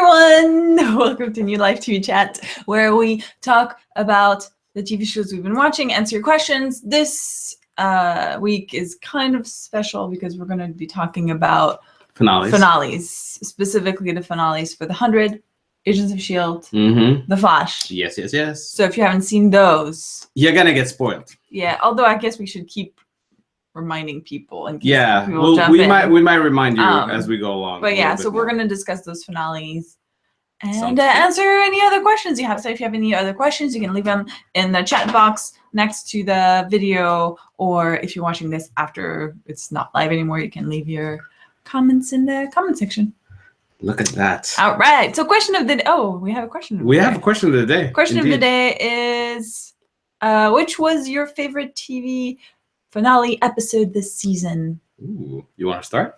everyone! Welcome to New Life TV Chat, where we talk about the TV shows we've been watching, answer your questions. This week is kind of special because we're going to be talking about finales, specifically the finales for The 100, Agents of S.H.I.E.L.D., The Flash. Yes. So if you haven't seen those, you're going to get spoiled. Yeah, although I guess we should keep reminding people and we might remind you as we go along. But yeah, so we're going to discuss those finales and answer any other questions you have. So if you have any other questions, you can leave them in the chat box next to the video, or if you're watching this after it's not live anymore, you can leave your comments in the comment section. Look at that. All right. So question of the day. Oh, we have a question. We have a question of the day. Question of the day is, which was your favorite TV finale episode this season? Ooh, you want to start?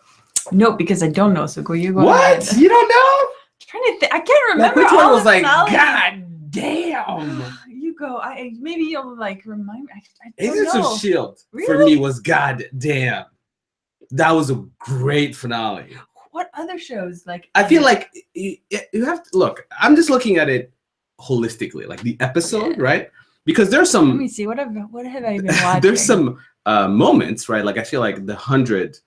No, because I don't know. So you go. What? Ahead. You don't know? I'm trying to think. I can't remember. Which one was like, finales. God damn. You go. Maybe you'll like remind me. I don't Agents know. of S.H.I.E.L.D. Really? for me was God damn. That was a great finale. What other shows like? I feel like you have to look. I'm just looking at it holistically, like the episode, right? Because there's some. Let me see. What have I been watching? There's some moments, right? Like I feel like the 100,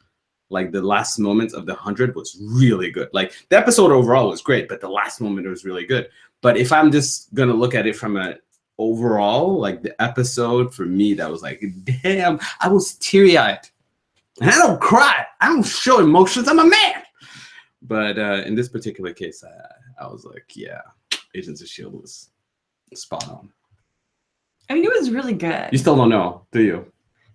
like the last moments of the 100 was really good. Like the episode overall was great, but the last moment was really good. But if I'm just gonna look at it from a overall, like the episode for me, that was like, damn, I was teary-eyed. And I don't cry. I don't show emotions. I'm a man. But in this particular case, I was like, yeah, Agents of S.H.I.E.L.D. was spot on. I mean, it was really good. You still don't know, do you?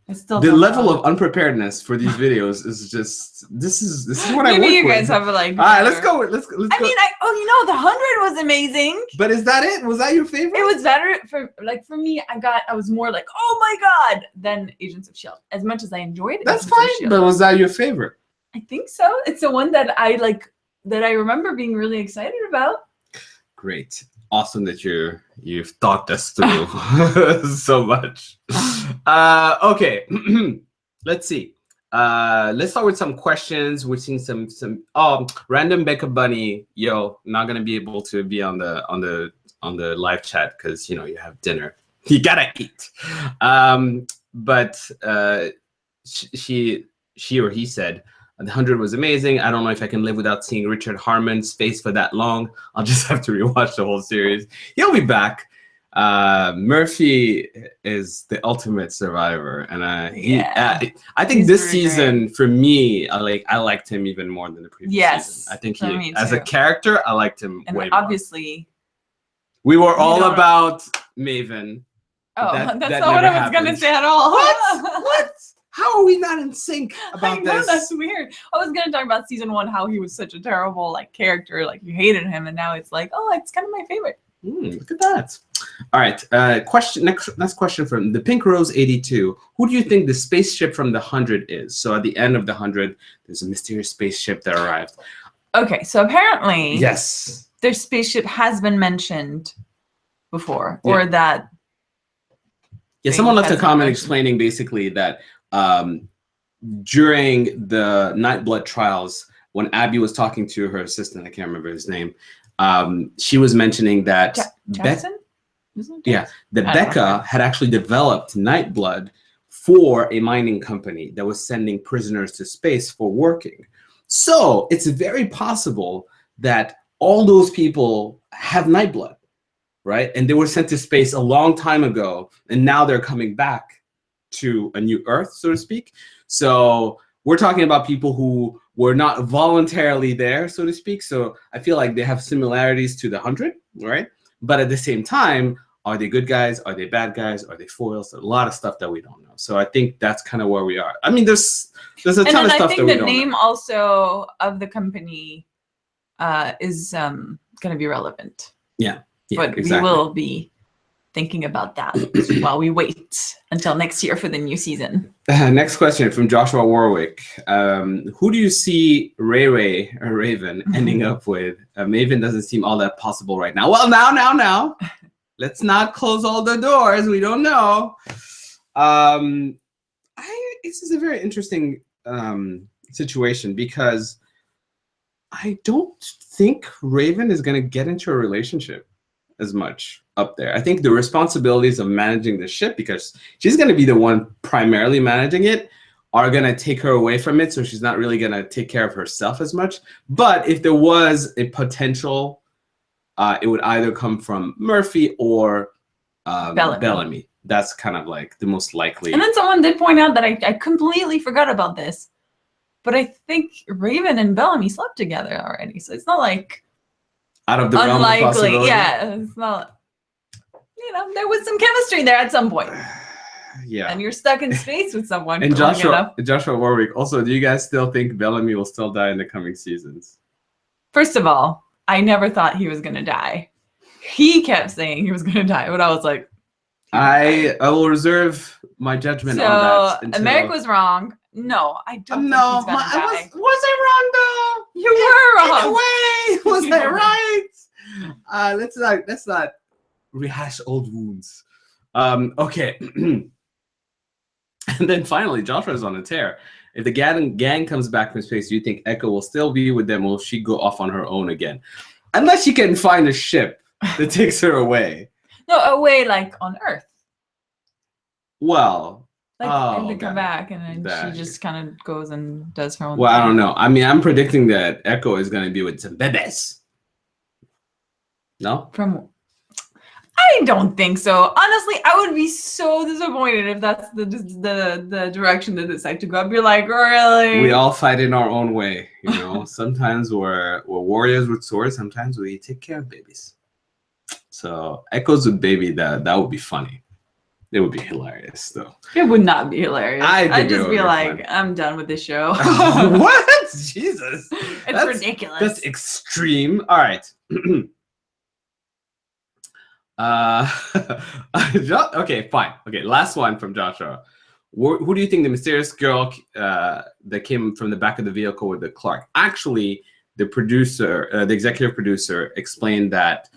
I still the don't level know. of unpreparedness for these videos is just this is what I work Maybe you guys with. have like. All right, let's go. Let's I mean, the 100 was amazing. But is that it? Was that your favorite? It was better for me. I was more like, oh my god, than Agents of S.H.I.E.L.D. As much as I enjoyed it. That's fine. But was that your favorite? I think so. It's the one that I like, that I remember being really excited about. Great. Awesome that you've thought this through so much. Okay. Let's see. Let's start with some questions. We're seeing some random Becca Bunny. Yo, not gonna be able to be on the live chat because you have dinner. You gotta eat. But she or he said, The 100 was amazing. I don't know if I can live without seeing Richard Harmon's face for that long. I'll just have to rewatch the whole series. He'll be back. Murphy is the ultimate survivor, and I think this season for me, I liked him even more than the previous season. I think he, as a character, I liked him way more. Obviously, we were all about Maven. Oh, that's not what I was gonna say at all. What? How are we not in sync about this? That's weird. I was gonna talk about season 1, how he was such a terrible character, like you hated him, and now it's like, oh, it's kind of my favorite. Look at that. All right. Next question from the Pink Rose 82. Who do you think the spaceship from the 100 is? So at the end of the 100, there's a mysterious spaceship that arrived. Okay, so apparently, yes, their spaceship has been mentioned before, or that. Yeah, someone left a comment explaining basically that. During the Nightblood trials, when Abby was talking to her assistant, I can't remember his name, she was mentioning that Becca had actually developed Nightblood for a mining company that was sending prisoners to space for working. So it's very possible that all those people have Nightblood, right? And they were sent to space a long time ago, and now they're coming back to a new Earth, so to speak. So we're talking about people who were not voluntarily there, so to speak. So I feel like they have similarities to the 100, right? But at the same time, are they good guys? Are they bad guys? Are they foils? A lot of stuff that we don't know. So I think that's kind of where we are. I mean, there's a ton of stuff that we don't know. And I think the name also of the company is going to be relevant. Yeah, but exactly. We will be thinking about that while we wait until next year for the new season. Next question from Joshua Warwick. Who do you see Ray or Raven ending up with? Maven doesn't seem all that possible right now. Well, now. Let's not close all the doors. We don't know. This is a very interesting situation because I don't think Raven is going to get into a relationship as much up there. I think the responsibilities of managing the ship, because she's going to be the one primarily managing it, are going to take her away from it. So she's not really going to take care of herself as much. But if there was a potential, it would either come from Murphy or Bellamy. That's kind of like the most likely. And then someone did point out that I completely forgot about this, but I think Raven and Bellamy slept together already. So it's not like out of the realm of possibility. Yeah, it's not. You know, there was some chemistry there at some point. Yeah. And you're stuck in space with someone. And Joshua Warwick. Also, do you guys still think Bellamy will still die in the coming seasons? First of all, I never thought he was gonna die. He kept saying he was gonna die, but I was like, I will reserve my judgment on that. So Americ was wrong. No, I don't think he's gonna die. Was I wrong though? You were wrong. In a way, was I right? Let's not rehash old wounds. Okay. And then finally, Joshua's on a tear. If the gang comes back from space, do you think Echo will still be with them, or will she go off on her own again? Unless she can find a ship that takes her away. No, away like on Earth. Well, like they come back and then she just kind of goes and does her own thing. I don't know. I mean, I'm predicting that Echo is going to be with some bebes. No? I don't think so. Honestly, I would be so disappointed if that's the direction they decide to go. I'd be like, really? We all fight in our own way, you know. Sometimes we're warriors with swords. Sometimes we take care of babies. So Echoes with baby, that would be funny. It would be hilarious, though. It would not be hilarious. I'd just be like, fun. I'm done with this show. What? Jesus. It's ridiculous. That's extreme. All right. Okay, fine. Okay, last one from Joshua. Who do you think the mysterious girl that came from the back of the vehicle with the Clark? Actually, the producer, the executive producer, explained that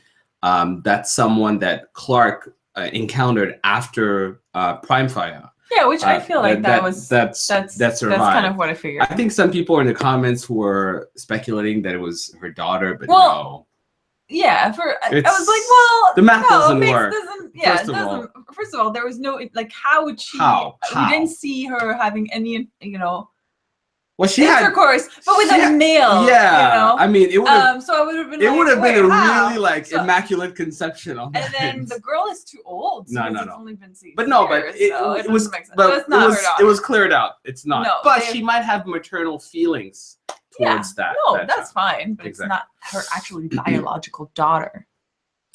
that's someone that Clark encountered after Prime Fire. Yeah, which I feel like that's survived. That's kind of what I figured. I think some people in the comments were speculating that it was her daughter, but no. Yeah, I was like, well, the math doesn't work. First of all, there was no how would she? How? We didn't see her having any, well, she intercourse, but with a male. Yeah, I mean, it would have. So I would have been. It would have been a really immaculate conception on that. And then the girl is too old. No. It's only been 6 But no, years, but it was. But it was cleared out. It's not. No, but she might have maternal feelings towards that. No, that's fine, but it's not her actually biological daughter.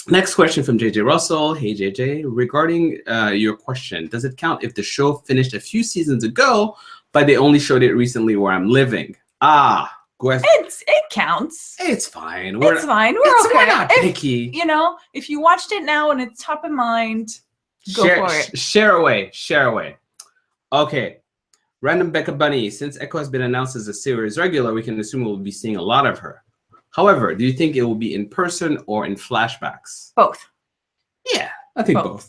Next question from JJ Russell. Hey JJ, regarding your question, does it count if the show finished a few seasons ago, but they only showed it recently where I'm living? It counts. It's fine. We're okay. We're not picky. If you watched it now and it's top of mind, go for it. Share away. Okay. Random Becca Bunny, since Echo has been announced as a series regular, we can assume we'll be seeing a lot of her. However, do you think it will be in person or in flashbacks? Both. Yeah, I think both.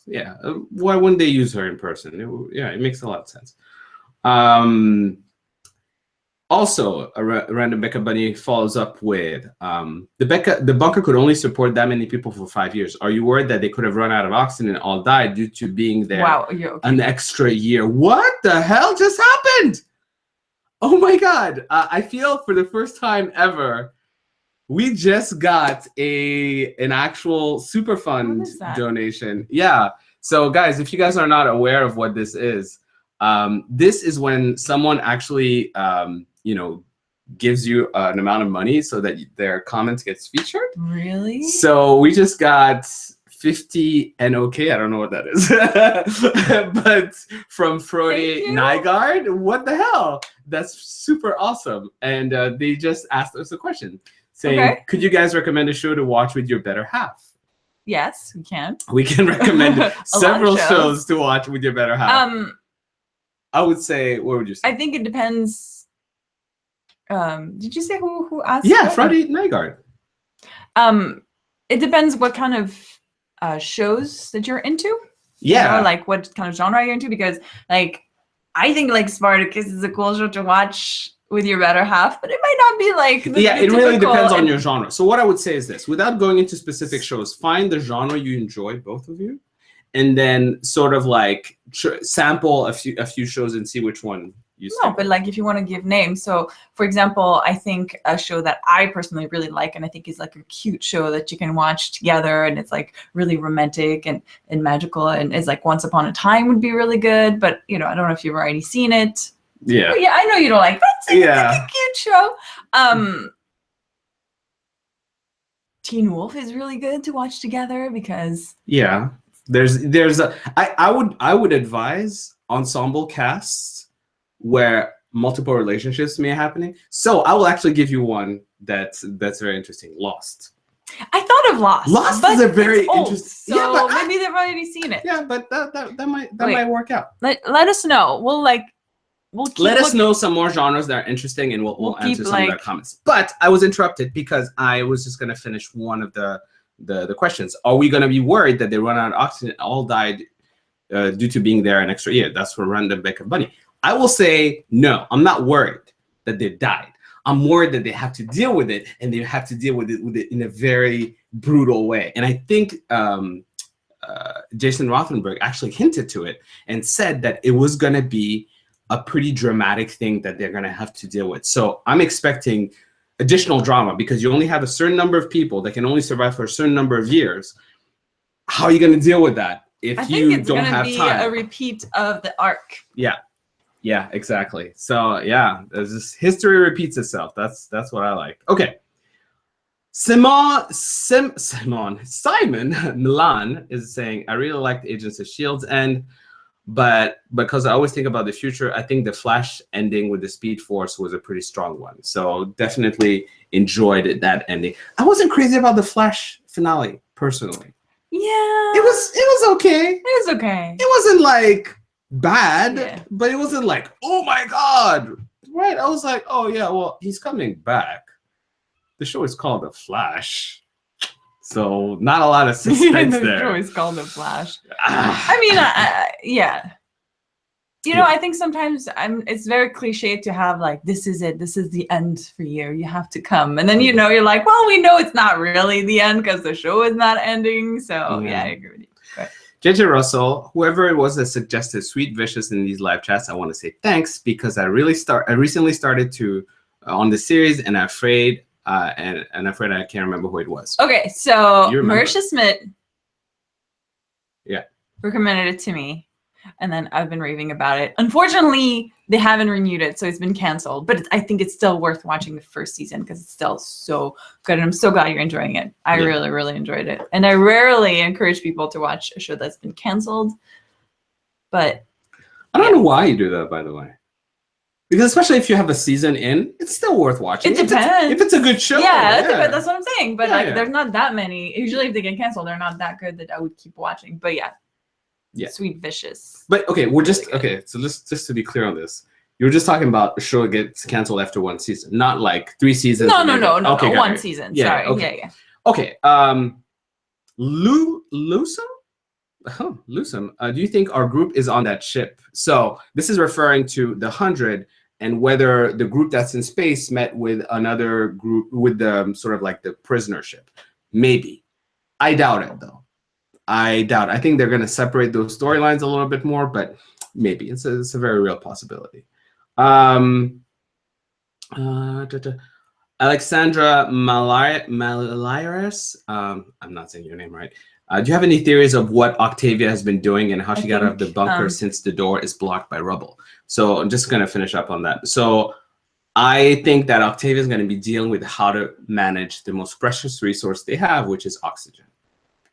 Yeah. Why wouldn't they use her in person? It makes a lot of sense. Also, a Random Becca Bunny follows up with, the bunker could only support that many people for 5 years. Are you worried that they could have run out of oxygen and all died due to being there an extra year? What the hell just happened? Oh my God. I feel for the first time ever, we just got an actual super fund donation. Yeah. So guys, if you guys are not aware of what this is when someone actually, gives you an amount of money so that their comments gets featured. Really? So we just got 50 NOK. I don't know what that is, but from Frode Nygaard. What the hell? That's super awesome. And they just asked us a question saying, could you guys recommend a show to watch with your better half? Yes, we can. We can recommend several shows to watch with your better half. I would say, what would you say? I think it depends. Did you say who asked? Yeah, Frode Nygaard. It depends what kind of shows that you're into. Yeah. Like what kind of genre you're into, because I think Spartacus is a cool show to watch. with your better half, but it might not be like the it really typical- depends on your genre. So what I would say is this, without going into specific shows, find the genre you enjoy, both of you, and then sort of like sample a few shows and see which one you stick No, but like if you want to give names. So for example, I think a show that I personally really like and I think is like a cute show that you can watch together and it's like really romantic and magical and is like Once Upon a Time would be really good. But you know, I don't know if you've already seen it. Yeah. But yeah, I know you don't like that. It's like a cute show. Teen Wolf is really good to watch together because there's a I would advise ensemble casts where multiple relationships may be happening. So I will actually give you one that's very interesting. Lost. I thought of Lost. Lost is a very interesting. So but maybe they've already seen it. Yeah, but that might work out. Let us know. We'll keep let us know some more genres that are interesting, and we'll answer some of their comments. But I was interrupted because I was just going to finish one of the questions. Are we going to be worried that they run out of oxygen and all died due to being there an extra year? That's for Random Baker Bunny. I will say no. I'm not worried that they died. I'm worried that they have to deal with it, and they have to deal with it in a very brutal way. And I think Jason Rothenberg actually hinted to it and said that it was going to be a pretty dramatic thing that they're going to have to deal with. So I'm expecting additional drama because you only have a certain number of people that can only survive for a certain number of years. How are you going to deal with that if you don't have time? I think it's going to be a repeat of the arc. Yeah, exactly. So yeah, there's this history repeats itself. That's what I like. Okay. Simon Milan is saying, I really liked Agents of Shields end, but because I always think about the future, I think the Flash ending with the Speed Force was a pretty strong one. So definitely enjoyed that ending. I wasn't crazy about the Flash finale personally. Yeah. It was okay. It was okay. It wasn't like bad, but it wasn't like, oh my God. Right? I was like, oh yeah, well, he's coming back. The show is called The Flash. So not a lot of suspense there. The show is called The Flash. I mean, yeah. You know, I think sometimes it's very cliche to have like, this is it. This is the end for you. You have to come. And then, you know, you're like, well, we know it's not really the end because the show is not ending. So yeah, I agree with you. JJ Russell, whoever it was that suggested Sweet Vicious in these live chats, I want to say thanks because I recently started to on the series and I'm afraid and afraid I can't remember who it was. Okay, so Marisha Smith recommended it to me. And then I've been raving about it. Unfortunately, they haven't renewed it, so it's been canceled. But I think it's still worth watching the first season because it's still so good. And I'm so glad you're enjoying it. I really, really enjoyed it. And I rarely encourage people to watch a show that's been canceled. But I don't know why you do that, by the way. Because especially if you have a season in, it's still worth watching. It depends. If it's a good show. Yeah, that's what I'm saying. But there's not that many. Usually if they get canceled, they're not that good that I would keep watching. But yeah. Sweet Vicious. But okay, we're just so just to be clear on this, you're just talking about a show gets canceled after one season, not like 3 seasons. No, okay, one season. Sorry. Okay. Okay. Lusum? Oh, Lusum. Do you think our group is on that ship? So this is referring to the 100 and whether the group that's in space met with another group with the sort of like the prisoner ship. Maybe. I doubt it though. I think they're going to separate those storylines a little bit more, but maybe it's a very real possibility. Alexandra Malayares, I'm not saying your name right. Do you have any theories of what Octavia has been doing and how she got out of the bunker since the door is blocked by rubble? So I'm just going to finish up on that. So I think that Octavia is going to be dealing with how to manage the most precious resource they have, which is oxygen.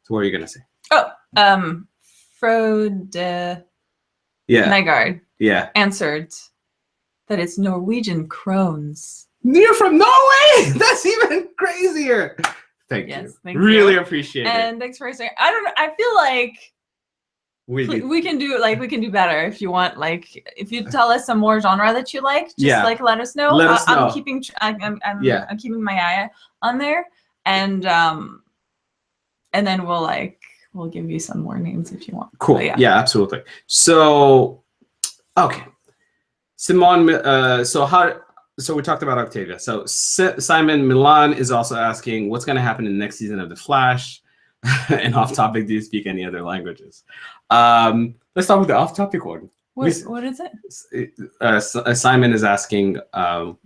So what are you going to say? Frode Nygaard answered that it's Norwegian krones. You're from Norway? That's even crazier. Thank you. Really appreciate it. And thanks for saying. I don't know. I feel like we can do better if you want. Like if you tell us some more genre that you like, just like let us know. I'm keeping my eye on there, and then we'll give you some more names if you want. Cool. Yeah, absolutely. So, okay. Simone, so So we talked about Octavia. So Simon Milan is also asking, what's going to happen in the next season of The Flash? And off topic, do you speak any other languages? Let's start with the off topic one. What is it? Simon is asking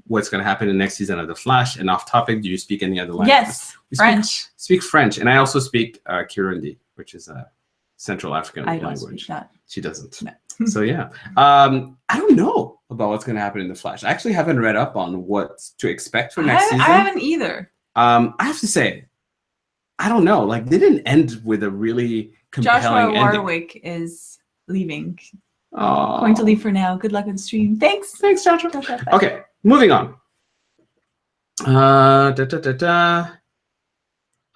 what's going to happen in the next season of The Flash. And off topic, do you speak any other languages? Yes, French. Speak French. And I also speak Kirundi, which is a Central African I don't language. speak that. She doesn't. No. So yeah, I don't know about what's going to happen in The Flash. I actually haven't read up on what to expect for next season. I haven't either. I have to say, I don't know. Like, they didn't end with a really compelling Joshua ending. Warwick is leaving. Oh. Going to leave for now. Good luck on the stream. Thanks. Thanks, Joshua. Bye. Okay, moving on.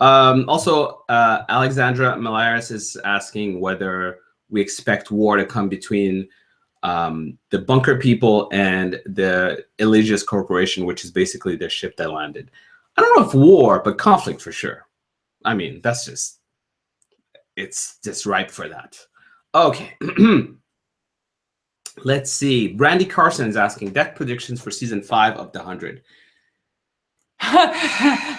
Also, Alexandra Malaris is asking whether we expect war to come between the bunker people and the Elysius Corporation, which is basically their ship that landed. I don't know if war, but conflict for sure. I mean, it's just ripe for that. Okay. Let's see. Brandy Carson is asking deck predictions for season 5 of The 100.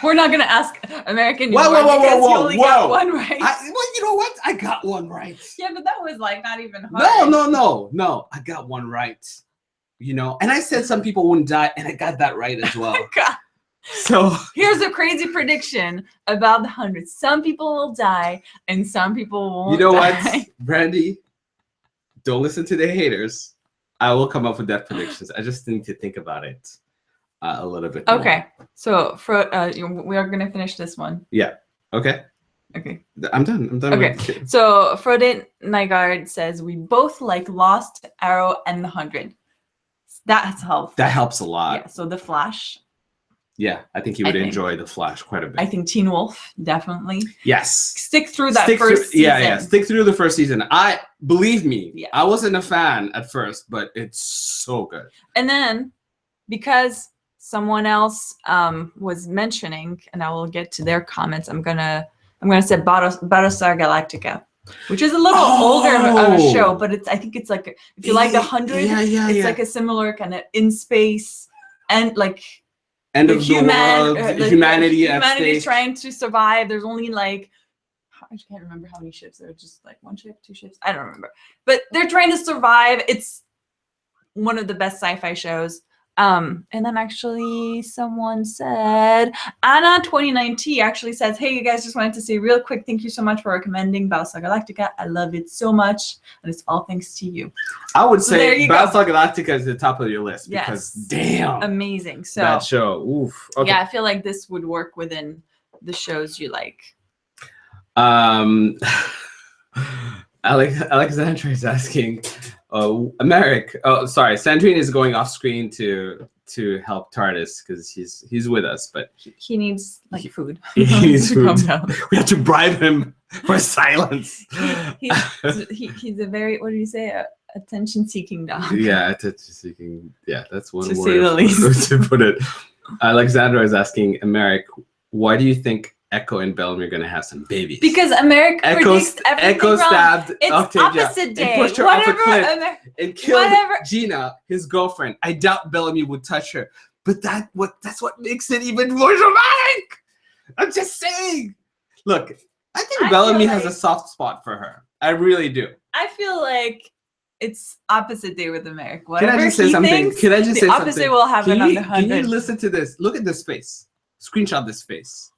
We're not going to ask American Whoa, because you only got one right. Well, you know what? I got one right. Yeah, but that was like not even hard. No. I got one right. You know, and I said some people wouldn't die, and I got that right as well. God. So here's a crazy prediction about The 100. Some people will die, and some people won't. You know die. what, Brandy? Don't listen to the haters. I will come up with that predictions. I just need to think about it a little bit more. Okay. So for we are gonna finish this one. Yeah. Okay. Okay. I'm done. Okay. So Frode Nygaard says we both like Lost, Arrow, and The 100. That helps. That helps a lot. Yeah. So The Flash. Yeah, I think you would enjoy The Flash quite a bit. I think Teen Wolf, definitely. Yes. Stick through that first season. Yeah. Stick through the first season. Believe me, yeah. I wasn't a fan at first, but it's so good. And then, because someone else was mentioning, and I will get to their comments, I'm gonna say Battlestar Galactica, which is a little older of a show, but I think it's like if you like The 100, it's like a similar kind of in space and like. End of the world, humanity is trying to survive. There's only like, I can't remember how many ships. There are just like 1 ship, 2 ships. I don't remember. But they're trying to survive. It's one of the best sci-fi shows. And then actually someone said, Anna2090 actually says, hey, you guys, just wanted to say real quick, thank you so much for recommending Battlestar Galactica. I love it so much. And it's all thanks to you. I would say Battlestar Galactica is the top of your list because damn. Amazing. So that show. Oof. Okay. Yeah, I feel like this would work within the shows you like. Alexandra is asking, Americ. Oh, sorry, Sandrine is going off screen to help TARDIS because he's with us, but he needs like food. He needs food. We have to bribe him for silence. He's a very, what do you say, attention-seeking dog. Yeah, attention-seeking. Yeah, that's one to word say the least. to put it. Alexandra is asking Americ, why do you think Echo and Bellamy are going to have some babies? Because Americ predicts everything Echo stabbed it's Octavia opposite day. and pushed her off a cliff and killed Gina, his girlfriend. I doubt Bellamy would touch her, but that's what makes it even more dramatic. I'm just saying. Look, I think Bellamy has a soft spot for her. I really do. I feel like it's opposite day with Americ. Can I just say something? The opposite will happen on The 100. Can you listen to this? Look at this face. Screenshot this face.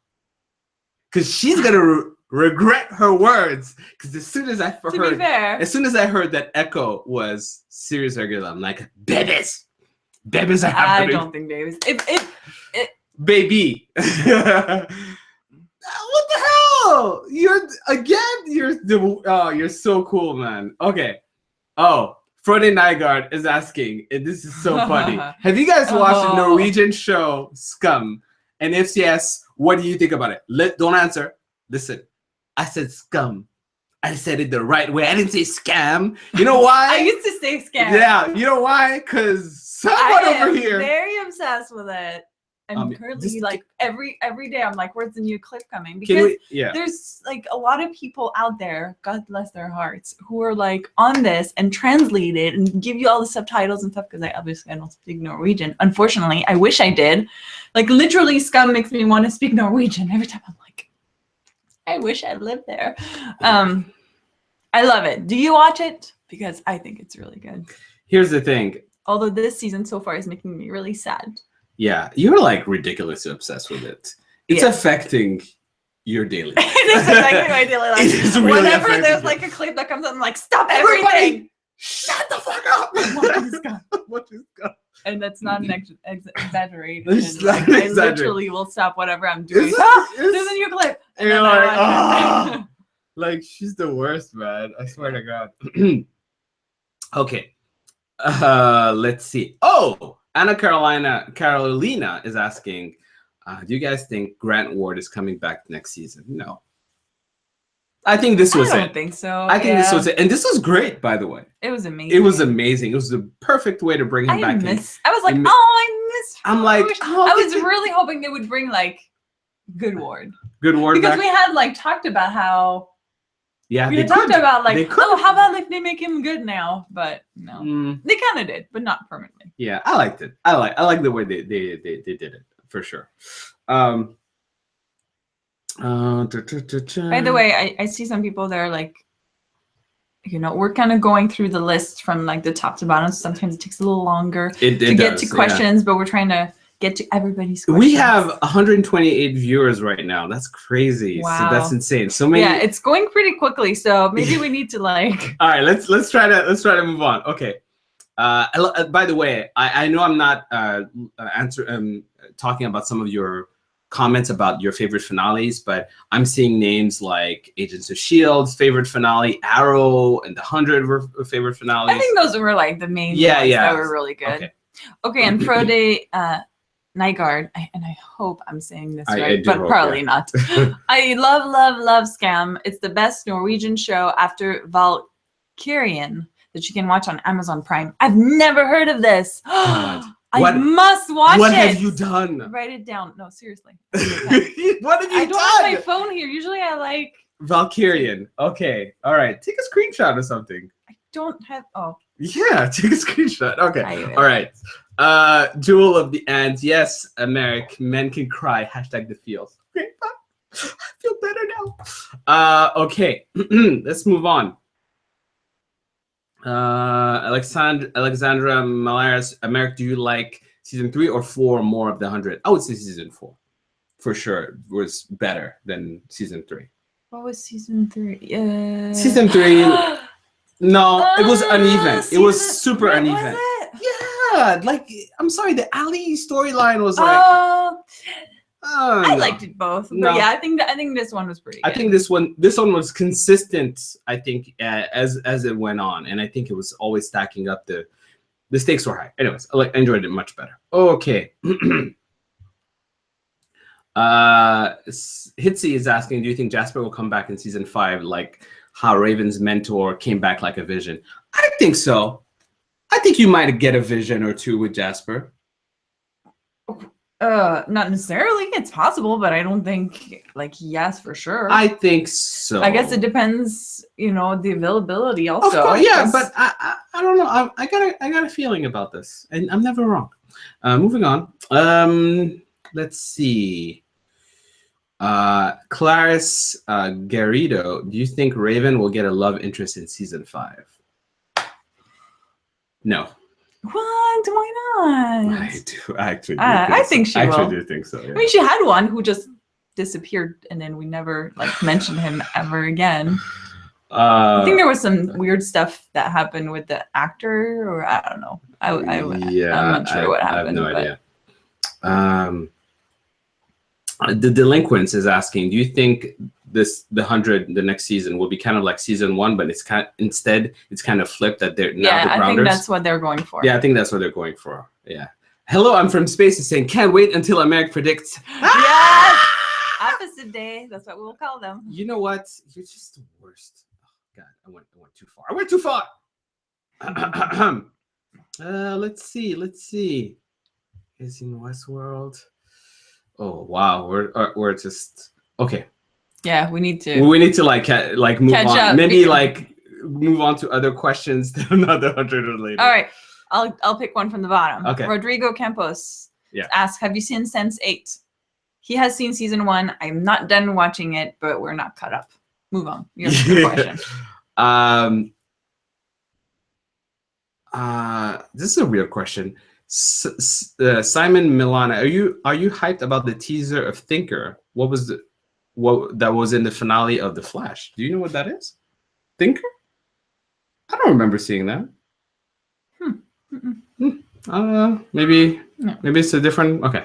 Because she's gonna regret her words. Because as soon as I heard that Echo was Sirius Regular, I'm like, babies are happening. I don't think babies. Baby. What the hell? You're so cool, man. Okay. Oh, Frode Nygaard is asking, and this is so funny. Have you guys watched the Norwegian show Scum? And if yes, what do you think about it? Don't answer. Listen, I said scum. I said it the right way. I didn't say scam. You know why? I used to say scam. Yeah, you know why? Because someone over here. Very obsessed with it. I'm currently just- like every day I'm like, where's the new clip coming? Can Because we? Yeah. there's like a lot of people out there, God bless their hearts, who are like on this and translate it and give you all the subtitles and stuff. Because I don't speak Norwegian. Unfortunately, I wish I did. Like literally, Scum makes me want to speak Norwegian every time. I'm like, I wish I lived there. I love it. Do you watch it? Because I think it's really good. Here's the thing. Although this season so far is making me really sad. Yeah, you're like ridiculously obsessed with it. It's affecting your daily life. It is affecting my daily life. It is really Whenever affecting there's you. like a clip that comes up, I'm like, stop Everybody, everything. shut the fuck up. What is God? What is God? And that's not an exaggeration. It's not Like, an I exaggeration. literally will stop whatever I'm doing. It's- There's a new clip. And you're then I like, watch it. ah. Like, she's the worst, man. I swear to God. Okay. Let's see. Oh, Anna Carolina is asking, do you guys think Grant Ward is coming back next season? No. I think this was I don't it. think so. I think this was it. And this was great, by the way. It was amazing. It was amazing. It was the perfect way to bring him back in. I was like, And- I missed. I'm like, I was really hoping they would bring like Good Ward. Good Ward Because back. we had like talked about how Yeah, we they had talked could. about like, They could. oh, how about if they make him good now? But no, Mm, they kind of did, but not permanently. yeah, I liked it. I like the way they did it for sure. By the way, I see some people that are like, we're kind of going through the list from like the top to bottom. Sometimes it takes a little longer to get to questions, but we're trying to get to everybody's questions. We have 128 viewers right now. That's crazy. Wow. So that's insane. So many. Yeah, it's going pretty quickly. So maybe we need to like. All right, let's try to move on. Okay. By the way, I know I'm not talking about some of your comments about your favorite finales, but I'm seeing names like Agents of S.H.I.E.L.D.'s favorite finale, Arrow, and The 100 were favorite finales. I think those were like the main ones that were really good. Okay, and Frode Nygaard, and I hope I'm saying this right, but probably not. I love Scam. It's the best Norwegian show after Valkyrian that you can watch on Amazon Prime. I've never heard of this. I must watch it. What have you done? Write it down. No, seriously. What have you done? I don't have my phone here. Usually I like... Valkyrian. Okay. All right. Take a screenshot or something. I don't have... Oh. Yeah, take a screenshot. Okay. All right. Jewel of the Ants. Yes, Americ. Men can cry. Hashtag the feels. Okay. I feel better now. Okay. Let's move on. Alexandra Malaris, Americ, do you like season 3 or 4 more of the 100? I would say season 4. For sure. It was better than season 3. What was season 3? Season 3. No, it was uneven. It was super uneven. Was it? Yeah, like I'm sorry, the Ali storyline was like. I liked it both. But yeah, I think this one was pretty good. I think this one was consistent. I think as it went on, and I think it was always stacking up. The stakes were high. Anyways, I enjoyed it much better. Okay. Hitsy is asking, do you think Jasper will come back in season 5 like how Raven's mentor came back like a vision? I think so. I think you might get a vision or two with Jasper. Not necessarily. It's possible, but I don't think like yes for sure. I think so. I guess it depends, the availability also. Of course, yeah, but I don't know. I got a feeling about this, and I'm never wrong. Moving on. Let's see. Clarice Garrido, do you think Raven will get a love interest in season 5? No. What? Why not? I do actually. I think she will. I actually do think so. Yeah. I mean, she had one who just disappeared, and then we never like mentioned him ever again. I think there was some weird stuff that happened with the actor, or I don't know. I'm not sure what happened. I have no idea. The Delinquents is asking, do you think the 100 the next season will be kind of like season 1, but it's kind of flipped that they're now the Grounders? I think that's what they're going for. Yeah, I think that's what they're going for. Yeah. Hello, I'm from space is saying, can't wait until Americ predicts. Yes! Opposite day. That's what we'll call them. You know what? You're just the worst. Oh, God, I went too far. I went too far. Let's see. Is in Westworld. Oh wow, we're just okay. Yeah, we need to. We need to like move Catch on. up. Maybe like move on to other questions that another 100 related. All right, I'll pick one from the bottom. Okay. Rodrigo Campos Yeah. asks, "Have you seen Sense8?" He has seen season 1. I'm not done watching it, but we're not caught up. Move on. Your question. This is a weird question. Simon Milana, are you hyped about the teaser of Thinker? What that was in the finale of The Flash? Do you know what that is? Thinker? I don't remember seeing that. Maybe it's a different. Okay.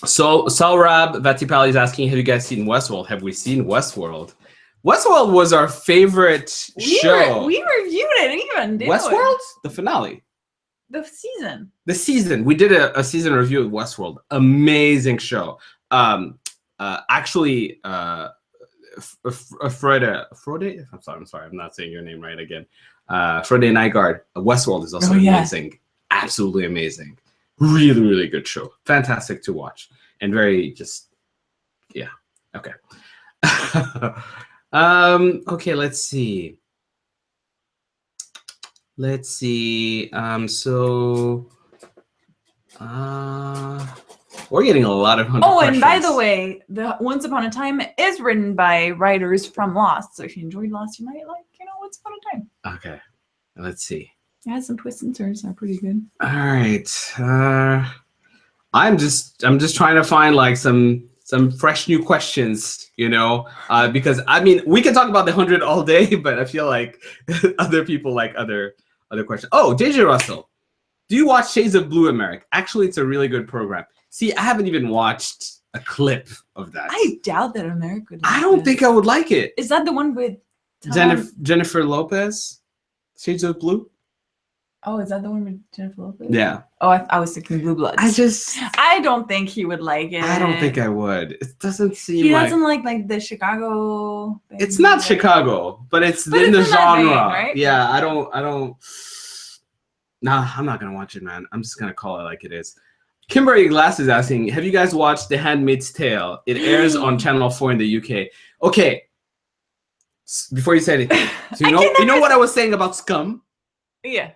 So Salrab Vatipali is asking, have you guys seen Westworld? Have we seen Westworld? Westworld was our favorite show. We reviewed it even, didn't Westworld? The finale. The season. The season. We did a season review of Westworld. Amazing show. Actually, Frode, I'm sorry, I'm not saying your name right again. Frode Nygaard, Westworld is also amazing. Absolutely amazing. Really, really good show. Fantastic to watch. And very just, yeah. Okay. Okay, let's see. So we're getting a lot of and by the way, the Once Upon a Time is written by writers from Lost. So if you enjoyed Lost, you might like, Once Upon a Time. Okay. Let's see. It has some twists and turns. They're pretty good. All right. I'm just trying to find like some fresh new questions, because I mean we can talk about the 100 all day, but I feel like other people like other questions. Oh, JJ Russell, do you watch Shades of Blue, Americ? Actually, it's a really good program. See, I haven't even watched a clip of that. I doubt that Americ would. I don't think I would like it. Is that the one with Jennifer Lopez? Shades of Blue? Oh, is that the one with Jennifer Lopez? Yeah. Oh, I was thinking Blue Bloods. I don't think he would like it. I don't think I would. It doesn't seem. He doesn't like the Chicago thing. It's not Chicago, but it's in the genre. Vein, right? Yeah, I don't. Nah, I'm not gonna watch it, man. I'm just gonna call it like it is. Kimberly Glass is asking, have you guys watched The Handmaid's Tale? It airs on Channel 4 in the UK. Okay. Before you say anything, so you know what I was saying about Scum? Yeah.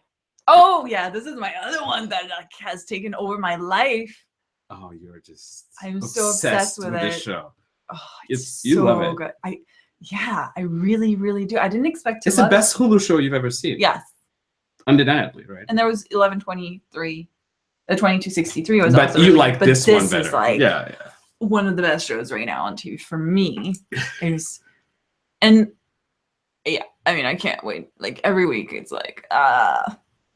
Oh yeah, this is my other one that has taken over my life. Oh, you're just. I'm so obsessed with it. This show. Oh, you so love it. Good. I really, really do. I didn't expect to. It's the best Hulu show you've ever seen. Yes. Undeniably, right? And there was 1123. The 2263 was. But also you really like good. this one better. Is like yeah. one of the best shows right now on TV for me. And yeah, I mean, I can't wait. Like every week, it's like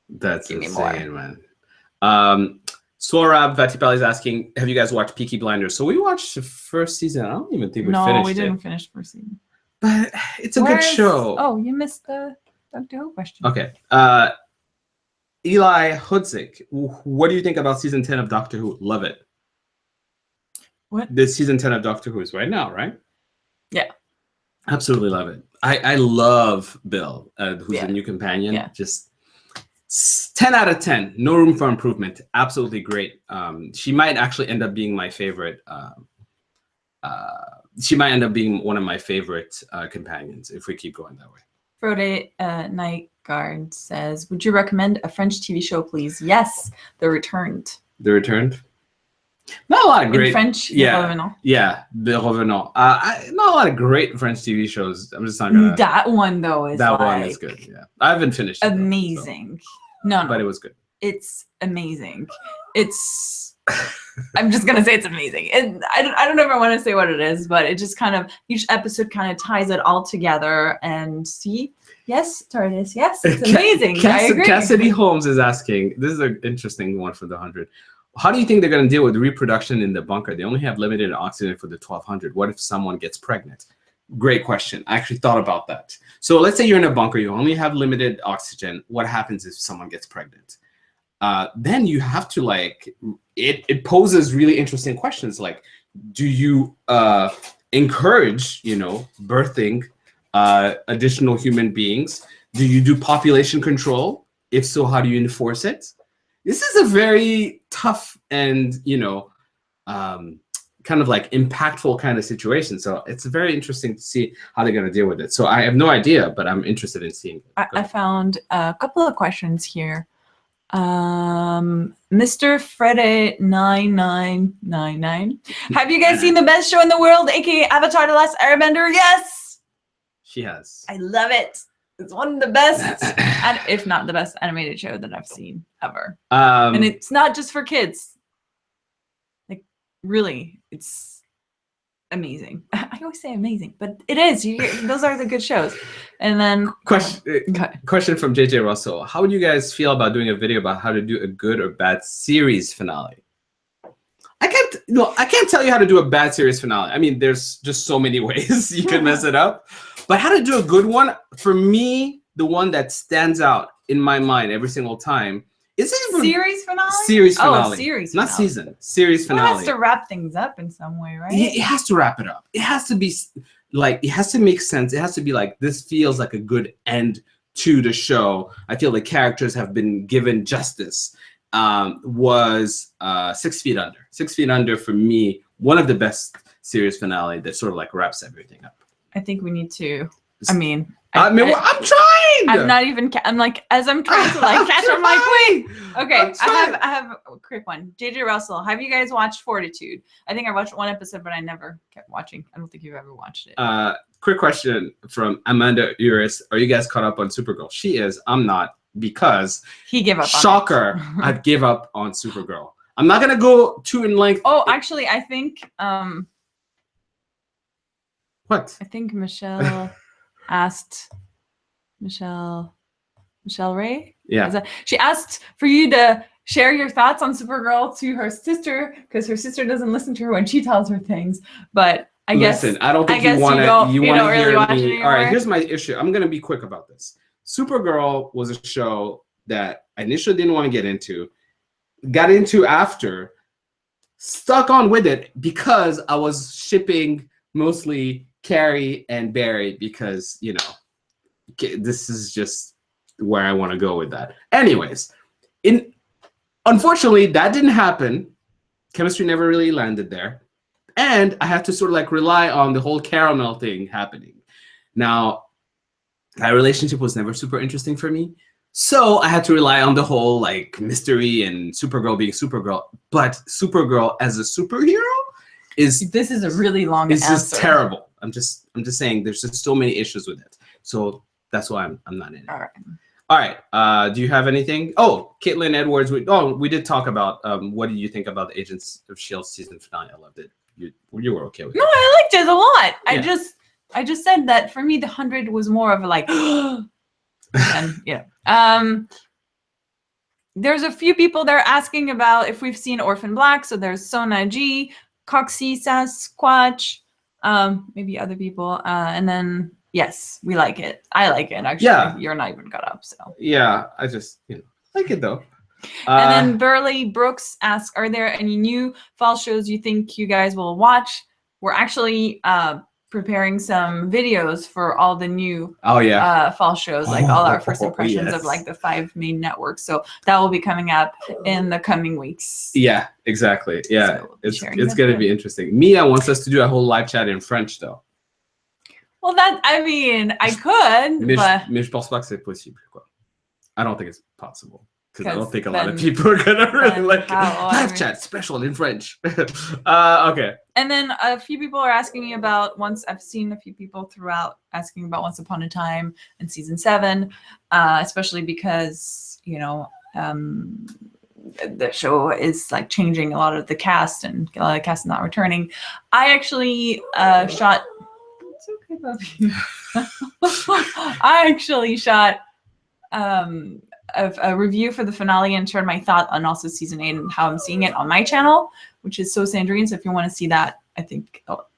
That's insane, man. Sorab Vatipali is asking, have you guys watched Peaky Blinders? So we watched the first season. I don't even think we finished it. No, we didn't finish first season. But it's a good show. Oh, you missed the Doctor Who question. Okay. Eli Hudzik, what do you think about season 10 of Doctor Who? Love it. What? The season 10 of Doctor Who is right now, right? Yeah. Absolutely love it. I love Bill, who's the new companion. Yeah. Just 10 out of 10. No room for improvement. Absolutely great. She might actually end up being my favorite. She might end up being one of my favorite companions if we keep going that way. Frode Nightguard says, would you recommend a French TV show, please? Yes, The Returned. The Returned? Not a lot of great. In French, yeah, Revenant. Yeah, The Revenant. Not a lot of great French TV shows. I'm just not gonna. That one though is that one is good. Yeah, I haven't finished. Amazing. It, so. No, but it was good. It's amazing. It's. I'm just gonna say it's amazing. And I don't know if I want to say what it is, but it just kind of each episode kind of ties it all together. And see, yes, TARDIS, yes, it's amazing. I agree. Cassidy Holmes is asking. This is an interesting one for the 100. How do you think they're going to deal with reproduction in the bunker? They only have limited oxygen for the 1200. What if someone gets pregnant? Great question. I actually thought about that. So let's say you're in a bunker. You only have limited oxygen. What happens if someone gets pregnant? Then you have to it poses really interesting questions. Like, do you encourage, birthing additional human beings? Do you do population control? If so, how do you enforce it? this is a very tough and, you know, kind of like impactful kind of situation. So it's very interesting to see how they're going to deal with it. So I have no idea, but I'm interested in seeing it. I found a couple of questions here. Mr. Freddy 9999. Have you guys seen the best show in the world, aka Avatar: The Last Airbender? Yes. She has. I love it. It's one of the best, and if not the best animated show that I've seen ever. And it's not just for kids. Like, really, it's amazing. I always say amazing, but it is. Those are the good shows. And then question from JJ Russell: how would you guys feel about doing a video about how to do a good or bad series finale? I can't tell you how to do a bad series finale. I mean, there's just so many ways you can mess it up. But how to do a good one, for me, the one that stands out in my mind every single time is series finale. Series finale. Oh, series not finale. Season. Series finale. Well, it has to wrap things up in some way, right? It has to wrap it up. It has to be like, it has to make sense. It has to be like, this feels like a good end to the show. I feel the characters have been given justice. Was 6 Feet Under. 6 Feet Under, for me, one of the best series finale that sort of like wraps everything up. I think we need to. I'm trying. I'm not even. I'm like, as I'm trying to like catch on my wait. Okay, I have a quick one. JJ Russell, have you guys watched Fortitude? I think I watched one episode, but I never kept watching. I don't think you've ever watched it. Quick question from Amanda Uris: are you guys caught up on Supergirl? She is. I'm not, because he gave up. Shocker! I gave up on Supergirl. I'm not gonna go too in length. Oh, actually, I think. What? I think Michelle asked Michelle Ray. Yeah. She asked for you to share your thoughts on Supergirl to her sister, because her sister doesn't listen to her when she tells her things. But I guess. Listen, I don't think you want to hear me. All right, here's my issue. I'm gonna be quick about this. Supergirl was a show that I initially didn't want to get into, got into after, stuck on with it because I was shipping mostly Carrie and Barry, because, you know, this is just where I want to go with that. Anyways, unfortunately, that didn't happen. Chemistry never really landed there. And I had to sort of like rely on the whole caramel thing happening. Now, that relationship was never super interesting for me. So I had to rely on the whole like mystery and Supergirl being Supergirl. But Supergirl as a superhero this is a really long answer. It's just terrible. I'm just saying there's just so many issues with it. So that's why I'm not in it. All right. Do you have anything? Oh, Caitlin Edwards. We did talk about what did you think about the Agents of S.H.I.E.L.D. season finale? I loved it. You were okay with it. No, I liked it a lot. Yeah. I just said that for me the 100 was more of a like and yeah. There's a few people that are asking about if we've seen Orphan Black. So there's Sona G, Coxie Sasquatch, maybe other people, and then yes, we like it. I like it actually. Yeah. You're not even caught up, so yeah. I just like it though. And then Burley Brooks asks, are there any new fall shows you think you guys will watch? We're actually preparing some videos for all the new fall shows, like all our first impressions of like the 5 main networks. So that will be coming up in the coming weeks. Yeah, exactly. Yeah, so it's going to be interesting. Mia wants us to do a whole live chat in French though. Well, I mean, I could, but je pense pas que c'est possible, quoi. I don't think it's possible. Because I don't think a lot of people are gonna really like live chat special in French. Okay. And then a few people are asking me about I've seen a few people throughout asking about Once Upon a Time in season 7, especially because the show is like changing a lot of the cast and a lot of the cast is not returning. I actually shot. It's okay, Bobby. I actually shot. A review for the finale and shared my thought on also season 8 and how I'm seeing it on my channel, which is So Sandrine. So if you want to see that, I think I'll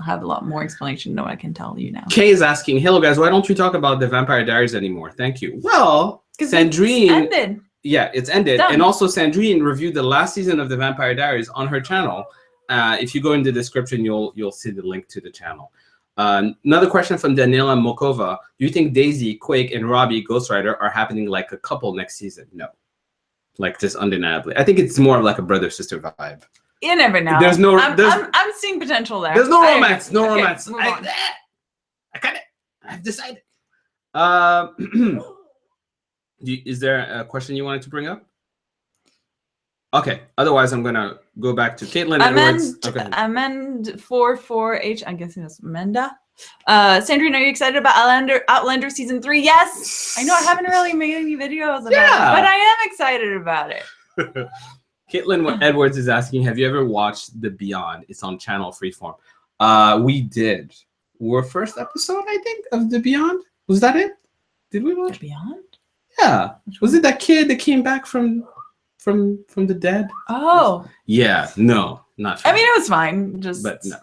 have a lot more explanation than what I can tell you now. Kay is asking, hello guys, why don't you talk about the Vampire Diaries anymore? Thank you. Well, Sandrine ended. Yeah, it's ended. And also Sandrine reviewed the last season of the Vampire Diaries on her channel. If you go in the description, you'll see the link to the channel. Another question from Daniela Mokova. Do you think Daisy, Quake, and Robbie, Ghost Rider, are happening like a couple next season? No. like just undeniably. I think it's more of like a brother-sister vibe. You never know. There's no. I'm seeing potential there. There's no romance. No okay, romance. Move on. I got it. I've decided. Is there a question you wanted to bring up? Okay. Otherwise, I'm gonna go back to Caitlin Edwards. Okay. Amend 44H. I'm guessing that's Amanda. Sandrine, are you excited about Outlander season 3? Yes. I know I haven't really made any videos about it, but I am excited about it. Caitlin Edwards is asking, have you ever watched The Beyond? It's on channel Freeform. We did. Our first episode, I think, of The Beyond. Was that it? Did we watch The Beyond? Yeah. Was it that kid that came back from the dead? Oh. Yeah. No, not. I mean, it was fine. But no.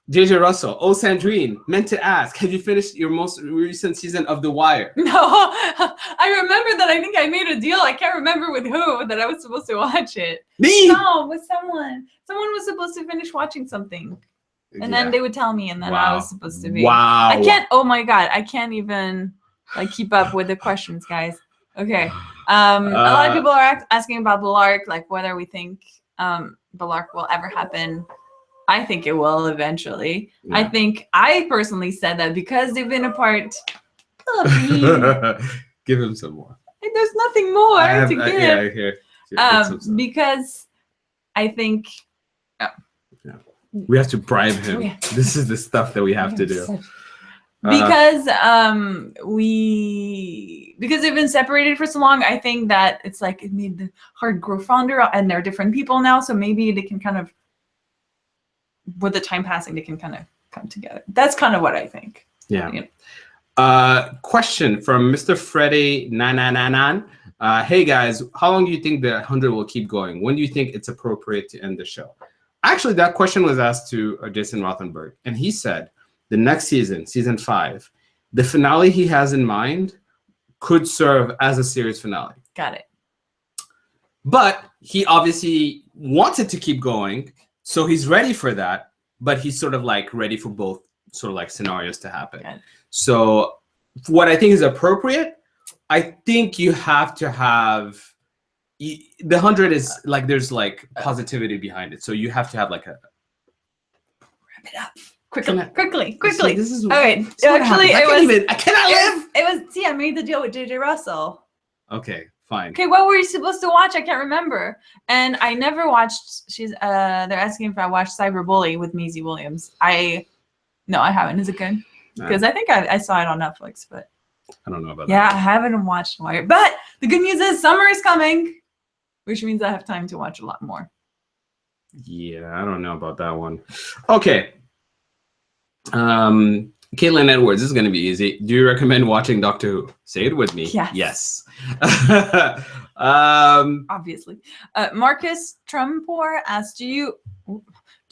JJ Russell. Oh, Sandrine, meant to ask, have you finished your most recent season of The Wire? No. I remember that I think I made a deal. I can't remember with who that I was supposed to watch it. Me? No, with someone. Someone was supposed to finish watching something. And then they would tell me, and then I was supposed to be. Wow. I can't. Oh my God. I can't even like keep up with the questions, guys. Okay. A lot of people are asking about Bellark, like whether we think Bellark will ever happen. I think it will eventually. Yeah. I personally said that because they've been apart. Give him some more. And there's nothing more to give. Yeah, I hear. Because I think. We have to bribe him. Yeah. This is the stuff that we have to do. Because because they've been separated for so long, I think that it's like it made the heart grow fonder, and they're different people now. So maybe they can kind of, with the time passing, they can kind of come together. That's kind of what I think. Yeah. You know? Question from Mr. Freddy 999. Hey guys, how long do you think the 100 will keep going? When do you think it's appropriate to end the show? Actually, that question was asked to Jason Rothenberg, and he said the next season, season 5, the finale he has in mind could serve as a series finale. Got it. But he obviously wants it to keep going, so he's ready for that, but he's sort of like ready for both sort of like scenarios to happen. So what I think is appropriate, I think you have to have, the 100 is like, there's like positivity behind it. So you have to have like a, wrap it up. Quickly. This is all right. Actually, I cannot live. It was, see, I made the deal with JJ Russell. Okay, fine. Okay, what were you supposed to watch? I can't remember. And I never watched, they're asking if I watched Cyberbully with Maisie Williams. No, I haven't. Is it good? Because I think I saw it on Netflix, but. I don't know about that. Yeah, I haven't watched Wire. But the good news is summer is coming, which means I have time to watch a lot more. Yeah, I don't know about that one. Okay. Caitlin Edwards, this is going to be easy. Do you recommend watching Doctor Who? Say it with me. Yes. Obviously. Marcus Trumpor asks, do you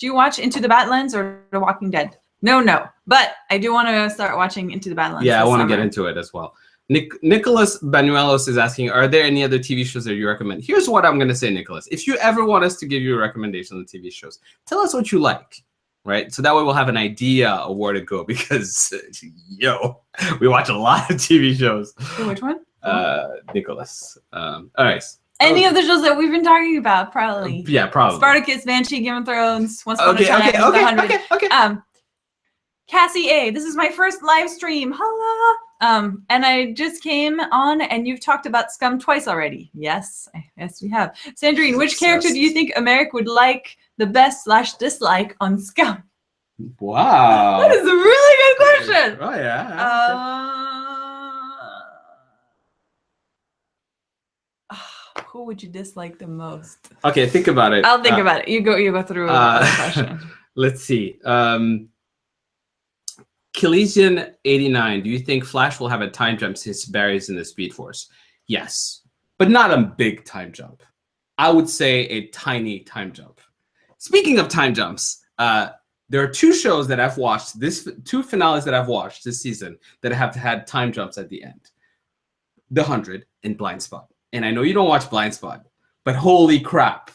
watch Into the Badlands or The Walking Dead? No. But I do want to start watching Into the Badlands. Yeah, I want to get into it as well. Nicholas Banuelos is asking, are there any other TV shows that you recommend? Here's what I'm going to say, Nicholas. If you ever want us to give you a recommendation on the TV shows, tell us what you like, right? So that way we'll have an idea of where to go because, we watch a lot of TV shows. Which one? Nicholas. All right. Any of the shows that we've been talking about, probably. Yeah, probably. Spartacus, Banshee, Game of Thrones, Once Upon a Time, Okay. Cassie A, this is my first live stream. Hello. And I just came on, and you've talked about Scum twice already. Yes, we have. Sandrine, which character do you think Americ would like the best / dislike on Scum? Wow. That is a really good question. Oh, yeah. Who would you dislike the most? Okay, think about it. I'll think about it. You go through the question. Let's see. Kilesian89, do you think Flash will have a time jump since Barry's in the Speed Force? Yes, but not a big time jump. I would say a tiny time jump. Speaking of time jumps, there are two shows that I've watched, two finales that I've watched this season that have had time jumps at the end. The 100 and Blind Spot. And I know you don't watch Blind Spot, but holy crap.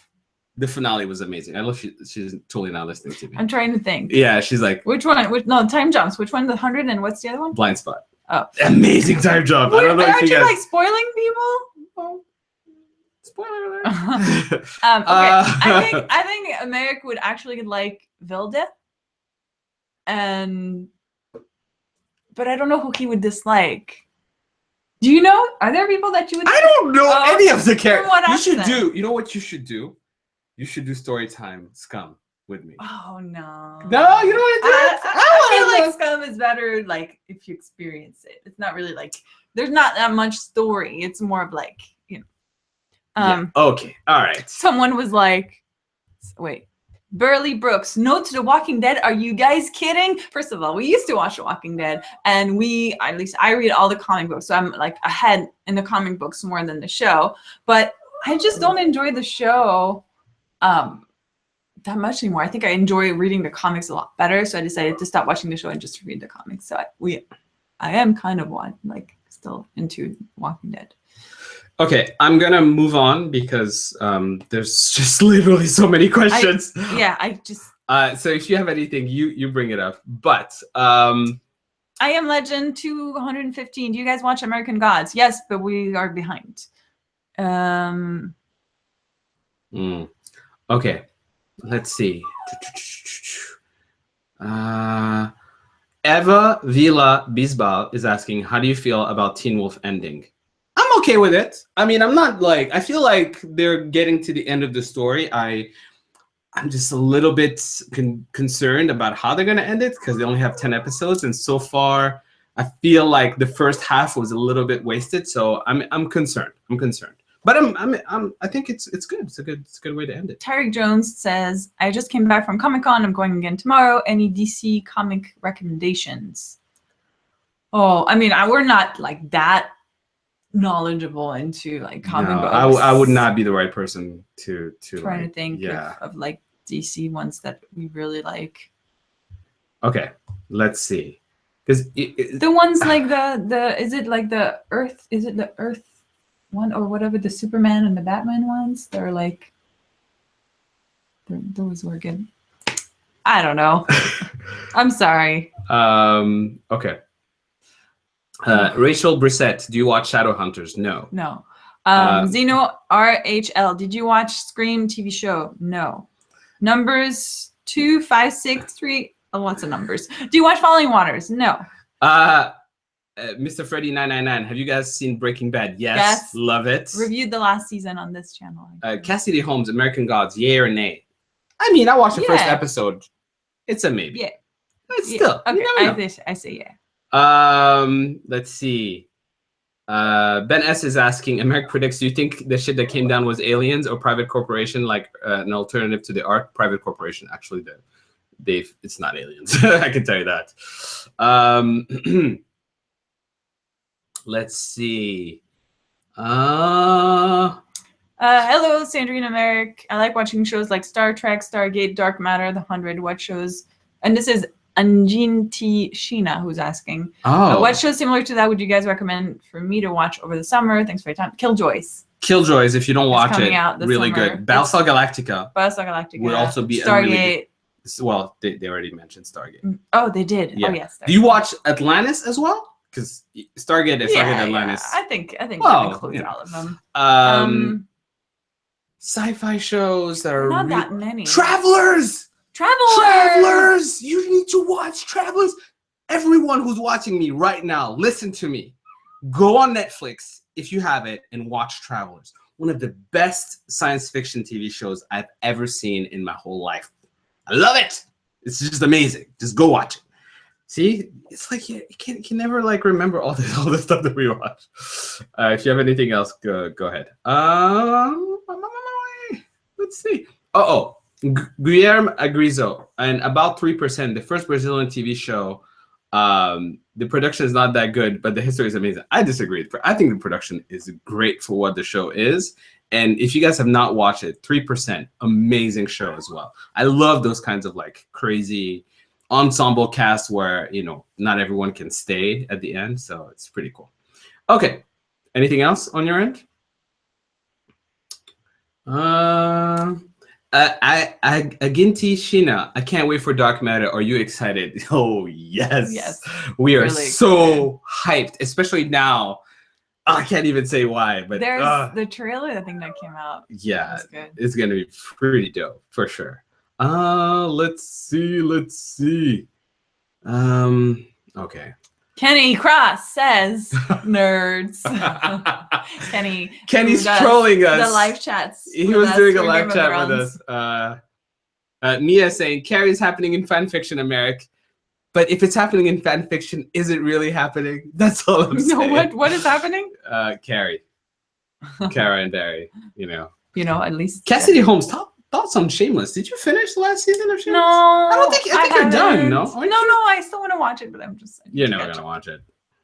The finale was amazing. I know she's totally not listening to me. I'm trying to think. Yeah, she's like. Which one? No, time jumps. Which one? The 100 and what's the other one? Blind Spot. Oh. Amazing time jump. I don't know Aren't if you like spoiling people? Spoiler alert. Okay, I think Americ would actually like Vilde, but I don't know who he would dislike. Do you know? Are there people that you would? I don't know any of the characters. What You should accent? do. You know what you should do? You should do story time Scum with me. Oh no. No, you don't want to do it. I feel like Scum is better like if you experience it. It's not really like there's not that much story. It's more of like, you know. Yeah. Okay. All right. Someone was like, wait. Burley Brooks, note to The Walking Dead. Are you guys kidding? First of all, we used to watch The Walking Dead, and at least I read all the comic books, so I'm like ahead in the comic books more than the show. But I just don't enjoy the show that much anymore. I think I enjoy reading the comics a lot better, so I decided to stop watching the show and just read the comics. So I am kind of still into Walking Dead. Okay, I'm gonna move on because there's just literally so many questions. So if you have anything, you bring it up. But I Am Legend 215. Do you guys watch American Gods? Yes, but we are behind. Okay, let's see. Eva Vila Bisbal is asking, how do you feel about Teen Wolf ending? I'm okay with it. I mean, I'm not like, I feel like they're getting to the end of the story. I'm just a little bit concerned about how they're going to end it because they only have 10 episodes. And so far, I feel like the first half was a little bit wasted. So I'm concerned. But I think it's good. It's a good way to end it. Tyreek Jones says, I just came back from Comic-Con. I'm going again tomorrow. Any DC comic recommendations? Oh, I mean, we're not like that knowledgeable into like comic books. I would not be the right person to trying to think of like DC ones that we really like. Okay, let's see. Because the ones like the is it like the Earth? Is it the Earth one or whatever? The Superman and the Batman ones? They're like those were good. I don't know. I'm sorry. Okay. Rachel Brissett, do you watch Shadowhunters? No. No. Zeno RHL, did you watch Scream TV show? No. Numbers 2, 5, 6, 3. Oh, lots of numbers. Do you watch Falling Waters? No. Mr. Freddy 999, have you guys seen Breaking Bad? Yes. Love it. Reviewed the last season on this channel. Cassidy Holmes, American Gods, yay or nay? I mean, I watched the first episode. It's a maybe. Yeah. But still. Okay, I say yeah. Let's see. Ben S is asking, Americ predicts, do you think the shit that came down was aliens or private corporation, like an alternative to the Ark? Private corporation, actually, it's not aliens. I can tell you that. Let's see. Hello, Sandrine Americ. I like watching shows like Star Trek, Stargate, Dark Matter, The 100. What shows? And this is Anjin T. Sheena who's asking, what show similar to that would you guys recommend for me to watch over the summer? Thanks for your time. Killjoys. Killjoys, if you don't watch it, really summer. Good. Battlestar Galactica. Battlestar Galactica would also be Stargate. Really well, they already mentioned Stargate. Oh, they did. Yeah. Oh, yes. Do you watch Atlantis as well? Because Stargate is Stargate Atlantis. Yeah. I think that includes all of them. Sci-fi shows that are not that many. Travelers. You need to watch Travelers. Everyone who's watching me right now, listen to me. Go on Netflix if you have it and watch Travelers. One of the best science fiction TV shows I've ever seen in my whole life. I love it. It's just amazing. Just go watch it. See, it's like you can never like remember all the stuff that we watch. If you have anything else, go ahead. Let's see. Guilherme Agrizo, and about 3%, the first Brazilian TV show. The production is not that good, but the history is amazing. I disagree. I think the production is great for what the show is. And if you guys have not watched it, 3%, amazing show as well. I love those kinds of like crazy ensemble casts where, not everyone can stay at the end. So it's pretty cool. Okay. Anything else on your end? Aginti Shina, I can't wait for Dark Matter. Are you excited? Oh, yes. Yes. We are really so hyped, especially now. I can't even say why, but there's the trailer, I think that came out. Yeah, That was good. it's gonna be pretty dope for sure. Let's see. Okay. Kenny Cross says nerds. Kenny's who does trolling us. The live chats. He was doing a for live Game of chat with Thrones. us. Mia saying Carrie's happening in fan fiction, Americ. But if it's happening in fan fiction, is it really happening? That's all I'm saying. No, what is happening? Carrie, Kara, and Barry. You know, at least Cassidy Holmes. Thoughts on Shameless? Did you finish the last season of Shameless? No, I think you're done. No, no, I still want to watch it, but I'm just. You're never gonna watch it.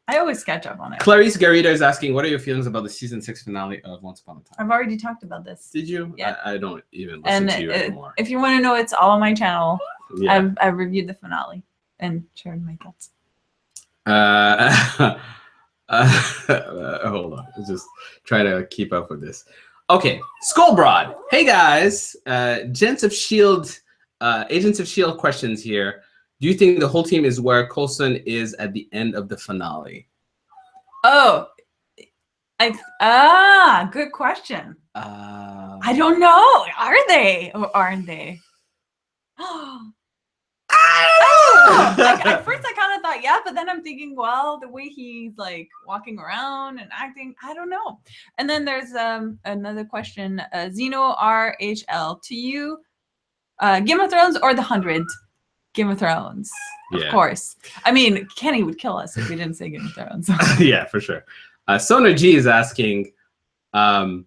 I always catch up on it. Clarice Garrido is asking, what are your feelings about the season 6 finale of Once Upon a Time? I've already talked about this. Did you? Yeah. I don't even listen to you anymore. If you want to know, it's all on my channel. Yeah. I've reviewed the finale and shared my thoughts. Hold on. Let's just try to keep up with this. Okay, Skullbroad. Hey guys, Agents of S.H.I.E.L.D. questions here. Do you think the whole team is where Coulson is at the end of the finale? Oh, good question. I don't know. Are they or aren't they? At first I kind of thought yeah, but then I'm thinking, well, the way he's like walking around and acting, I don't know. And then there's another question, Zeno RHL, to you, Game of Thrones or The 100? Game of Thrones, of course. I mean, Kenny would kill us if we didn't say Game of Thrones. Yeah, for sure. Sona G is asking, when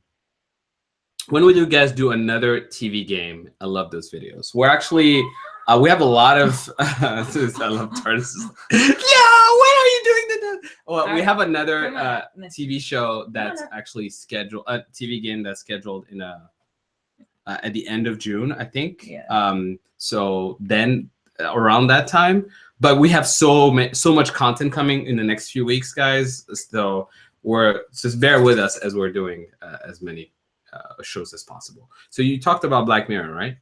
will you guys do another TV game? I love those videos. We're actually, we have a lot of, I love Taurus. Yeah, when are you doing that? Well, we have another TV show that's actually scheduled, a TV game that's scheduled in at the end of June, I think. Yeah. So then around that time, but we have so much content coming in the next few weeks, guys. So just bear with us as we're doing as many shows as possible. So you talked about Black Mirror, right?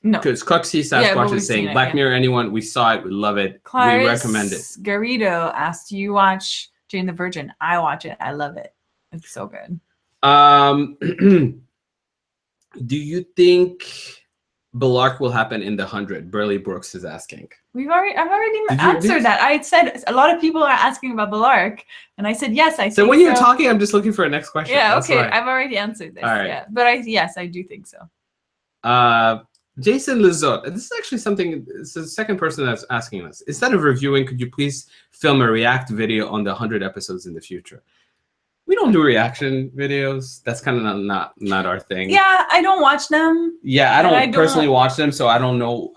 No. Because Cuxy Sasquatch is saying Black Mirror, anyone, we saw it, we love it, we recommend it. Garrido asked, do you watch Jane the Virgin? I watch it. I love it. It's so good. Do you think Bellark will happen in the 100? Burley Brooks is asking. I've already answered that. I said a lot of people are asking about Bellark, and I said yes. So when you're talking, I'm just looking for a next question. Yeah, okay. I've already answered this. All right. Yeah, but yes, I do think so. Jason Lizotte. This is actually something. It's the second person that's asking us. Instead of reviewing, could you please film a react video on the 100 episodes in the future? We don't do reaction videos. That's kind of not our thing. Yeah, I don't watch them. Yeah, I don't personally watch them, so I don't know.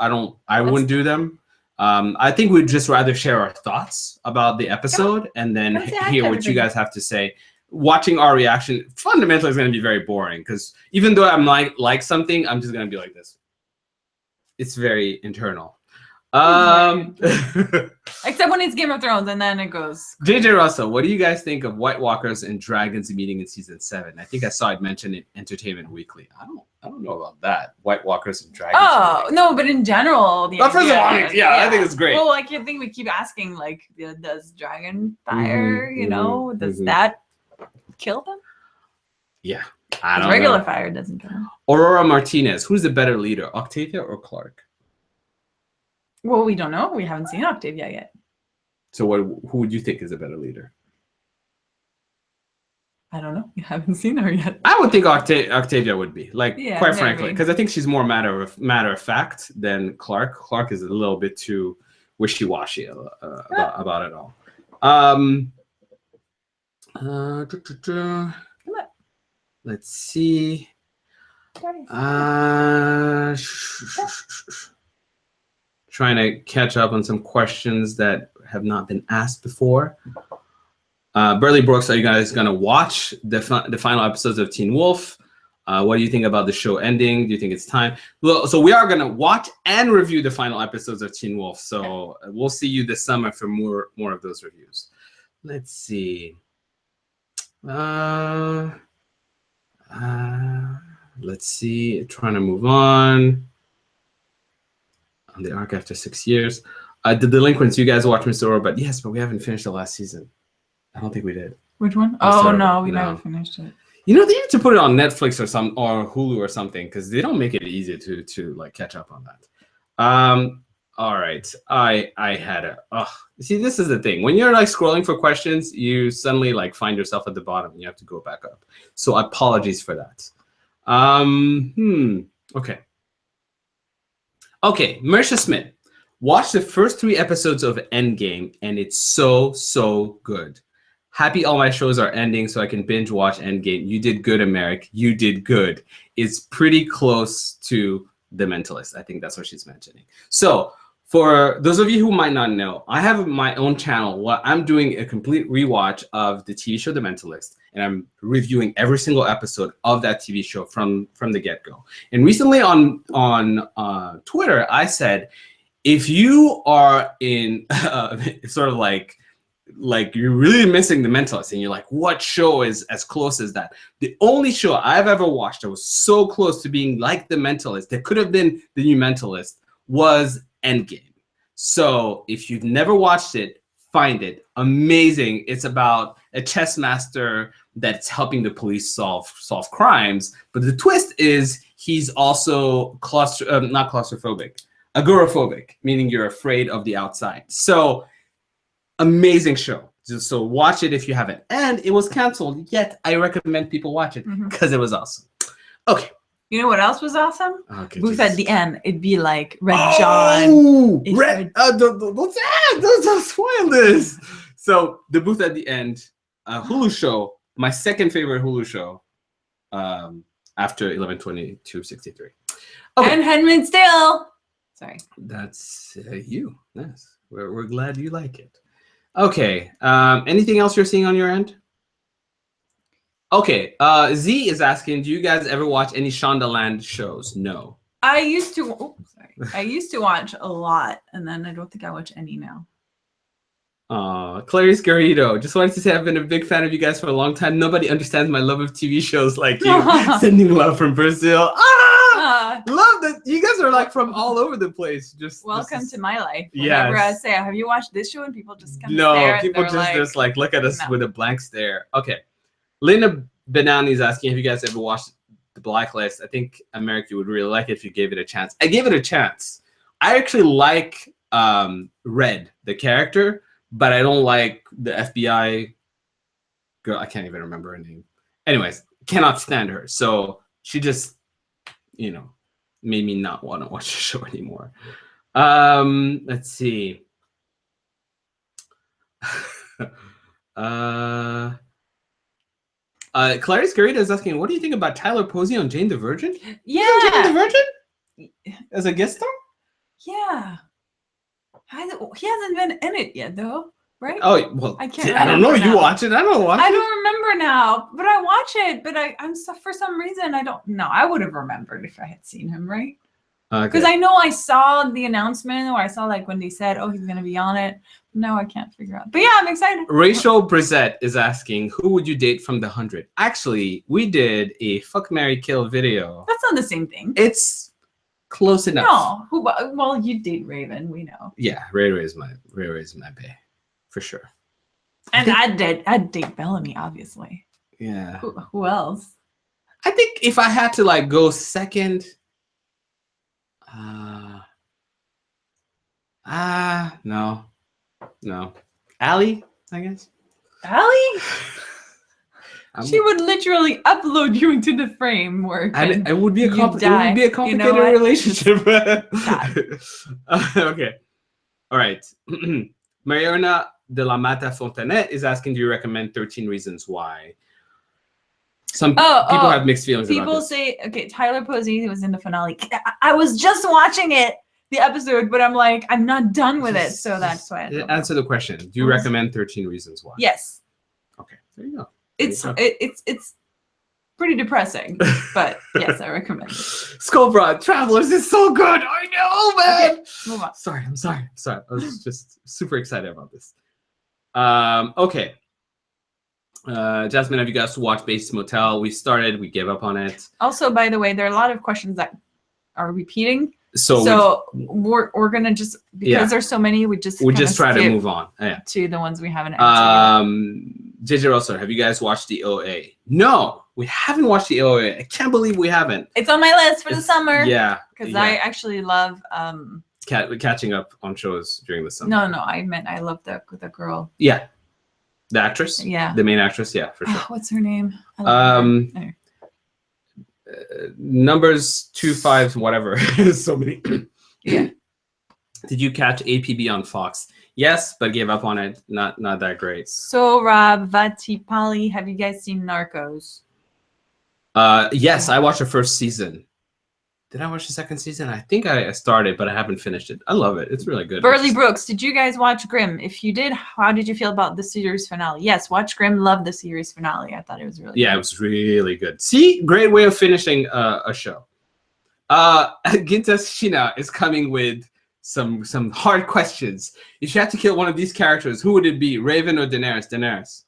I wouldn't do them. I think we'd just rather share our thoughts about the episode and then hear what you guys have to say. Watching our reaction fundamentally is going to be very boring because even though I'm like something, I'm just going to be like this. It's very internal. Except when it's Game of Thrones, and then it goes. JJ Russell, what do you guys think of White Walkers and dragons meeting in season 7? I think I saw it mentioned in Entertainment Weekly. I don't know about that. White Walkers and dragons. Oh no, but in general, first of all, I think it's great. Well, like I think we keep asking, like, does dragon fire? Does that kill them? Yeah, I don't regular know. fire doesn't kill them. Aurora Martinez, who's the better leader, Octavia or Clark? Well, we don't know. We haven't seen Octavia yet. So who would you think is a better leader? I don't know. You haven't seen her yet. I would think Octavia would be, quite frankly, maybe. because I think she's more matter of fact than Clark. Clark is a little bit too wishy-washy about it all. Let's see. Trying to catch up on some questions that have not been asked before. Burley Brooks, are you guys going to watch the final episodes of Teen Wolf? What do you think about the show ending? Do you think it's time? Well, so we are going to watch and review the final episodes of Teen Wolf. So we'll see you this summer for more of those reviews. Let's see. Let's see. Trying to move on the arc after 6 years. The Delinquents, you guys watch Mr. Robot? Yes, but we haven't finished the last season. I don't think we did. Which one? That's Oh terrible. no, we No. never finished it. You know, they need to put it on Netflix or Hulu or something, because they don't make it easy to like catch up on that. All right. I had a see, this is the thing. When you're like scrolling for questions, you suddenly like find yourself at the bottom and you have to go back up. So apologies for that. Okay. Okay, Mersha Smith. Watch the first 3 episodes of Endgame, and it's so good. Happy all my shows are ending so I can binge watch Endgame. You did good, Americ. You did good. It's pretty close to The Mentalist. I think that's what she's mentioning. So for those of you who might not know, I have my own channel where I'm doing a complete rewatch of the TV show The Mentalist, and I'm reviewing every single episode of that TV show from the get-go. And recently on Twitter, I said, if you are in sort of like you're really missing The Mentalist, and you're like, what show is as close as that? The only show I've ever watched that was so close to being like The Mentalist, that could have been the new Mentalist, was Endgame. So if you've never watched it, find it. Amazing. It's about a chess master that's helping the police solve crimes. But the twist is he's also not claustrophobic, agoraphobic, meaning you're afraid of the outside. So amazing show. So watch it if you haven't. And it was canceled, yet I recommend people watch it because it was awesome. Okay. You know what else was awesome? Okay, Booth Jesus. at the end. It'd be like Red John. Don't spoil this. So the Booth at the end, Hulu show, my second favorite Hulu show, after 11/22/63. Okay. And Handmaid's Tale. Sorry. That's you. Yes. We're glad you like it. Okay. Anything else you're seeing on your end? Okay. Z is asking, do you guys ever watch any Shondaland shows? No. I used to. Oh, sorry. I used to watch a lot, and then I don't think I watch any now. Clarice Garrido. Just wanted to say I've been a big fan of you guys for a long time. Nobody understands my love of TV shows like you. Sending love from Brazil. Love that you guys are like from all over the place. Just welcome to my life. Yeah. Whenever I say, have you watched this show? And people just kind of stare. No, people just like look at us with a blank stare. Okay. Linda Benani is asking, have you guys ever watched The Blacklist? I think Americ, you would really like it if you gave it a chance. I gave it a chance. I actually like Red, the character, but I don't like the FBI girl. I can't even remember her name. Anyways, cannot stand her. So she just, made me not want to watch the show anymore. Let's see. Clarice Garrido is asking, what do you think about Tyler Posey on Jane the Virgin? Yeah. Jane the Virgin? As a guest star? Yeah. He hasn't been in it yet, though, right? Oh, well, I can't. I don't know. You watch it. I don't watch it. I don't remember now, but I watch it. But I'm for some reason I don't know. I would have remembered if I had seen him, right? Because I know I saw the announcement, or I saw like when they said, "Oh, he's gonna be on it." No, I can't figure out. But yeah, I'm excited. Rachel Brissett is asking, who would you date from the 100? Actually, we did a Fuck, Marry, Kill video. That's not the same thing. It's close enough. No, well, you date Raven, we know. Yeah, Ray Ray is my bae, for sure. And I'd date Bellamy, obviously. Yeah. Who else? I think if I had to like go second, no. Allie, I guess. Allie? She would literally upload you into the framework. And it would be a complicated relationship. Okay. All right. Mariana de la Mata Fontanet is asking, do you recommend 13 Reasons Why? Some people have mixed feelings about this. People say, okay, Tyler Posey was in the finale. I was just watching the episode, but I'm like, I'm not done with it. So that's why. Answer the question. Do you recommend 13 Reasons Why? Yes. Okay, there you go. It's pretty depressing, but yes, I recommend it. Skullbroad Travelers is so good. I know, man. Okay, move on. Sorry. I was just super excited about this. Okay. Jasmine, have you guys watched Bates Motel? We gave up on it. Also, by the way, there are a lot of questions that are repeating. So we're gonna just, because there's so many, we just try to move on. Yeah. To the ones we haven't answered. JJ Russell, have you guys watched the OA? No, we haven't watched the OA. I can't believe we haven't. It's on my list for the summer. Yeah. Because I actually love catching up on shows during the summer. No, I meant I love the girl. Yeah. The actress? Yeah. The main actress? Yeah, for sure. What's her name? I love her. Numbers 25, whatever. So many. Yeah. Did you catch APB on Fox? Yes, but gave up on it. Not that great. So Rob Vatipali, have you guys seen Narcos? Yes, I watched the first season. Did I watch the second season? I think I started, but I haven't finished it. I love it. It's really good. Burley Brooks, did you guys watch Grimm? If you did, how did you feel about the series finale? Yes, watch Grimm. Love the series finale. I thought it was really good. It was really good. See, great way of finishing a show. Gintas Shina is coming with some hard questions. If you had to kill one of these characters, who would it be? Raven or Daenerys? Daenerys.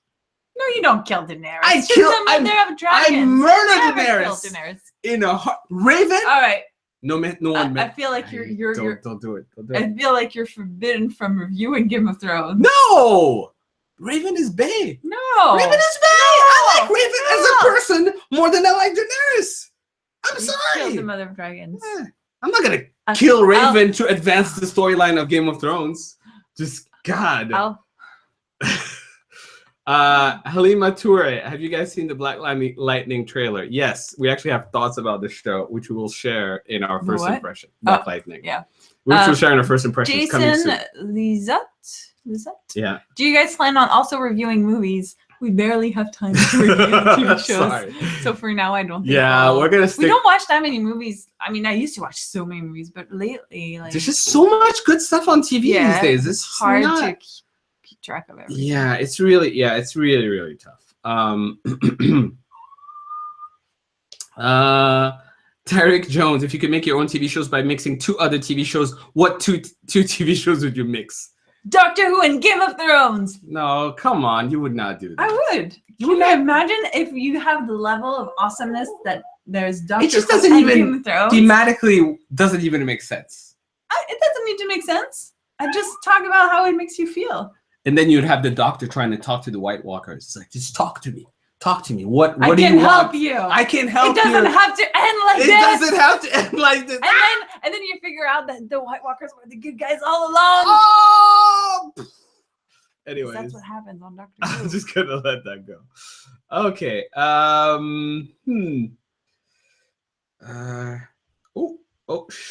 No, you don't kill Daenerys. I murder Daenerys. In a Raven. All right. No one. I feel like you're don't do it. I feel like you're forbidden from reviewing Game of Thrones. No, Raven is bae. No, Raven is bae. I like Raven as a person more than I like Daenerys. I'm sorry. Killed the Mother of Dragons. I'm not gonna kill Raven to advance the storyline of Game of Thrones. Just God. Halima Toure, have you guys seen the Black Lightning trailer? Yes, we actually have thoughts about this show, which we will share in our first impression. Black Lightning. Yeah. Which we'll share in our first impression. Jason Lizette? Yeah. Do you guys plan on also reviewing movies? We barely have time to review TV shows. Sorry. So for now, I don't think we're going to stick. We don't watch that many movies. I mean, I used to watch so many movies, but lately, like... There's just so much good stuff on TV these days. It's hard to keep track of everything. Yeah, it's really, really tough. Tarek Jones, if you could make your own TV shows by mixing two other TV shows, what two TV shows would you mix? Doctor Who and Game of Thrones. No, come on, you would not do that. I would. Can you imagine if you have the level of awesomeness that there's Doctor Who and Game of Thrones? Thematically doesn't even make sense. It doesn't need to make sense. I just talk about how it makes you feel. And then you'd have the Doctor trying to talk to the White Walkers. It's like, just talk to me. Talk to me. What do you want? I can help you. I can help you. It doesn't have to end like this. It doesn't have to end like this. And then you figure out that the White Walkers were the good guys all along. Oh! Anyways. That's what happens on Doctor Who. I'm just gonna let that go. Okay.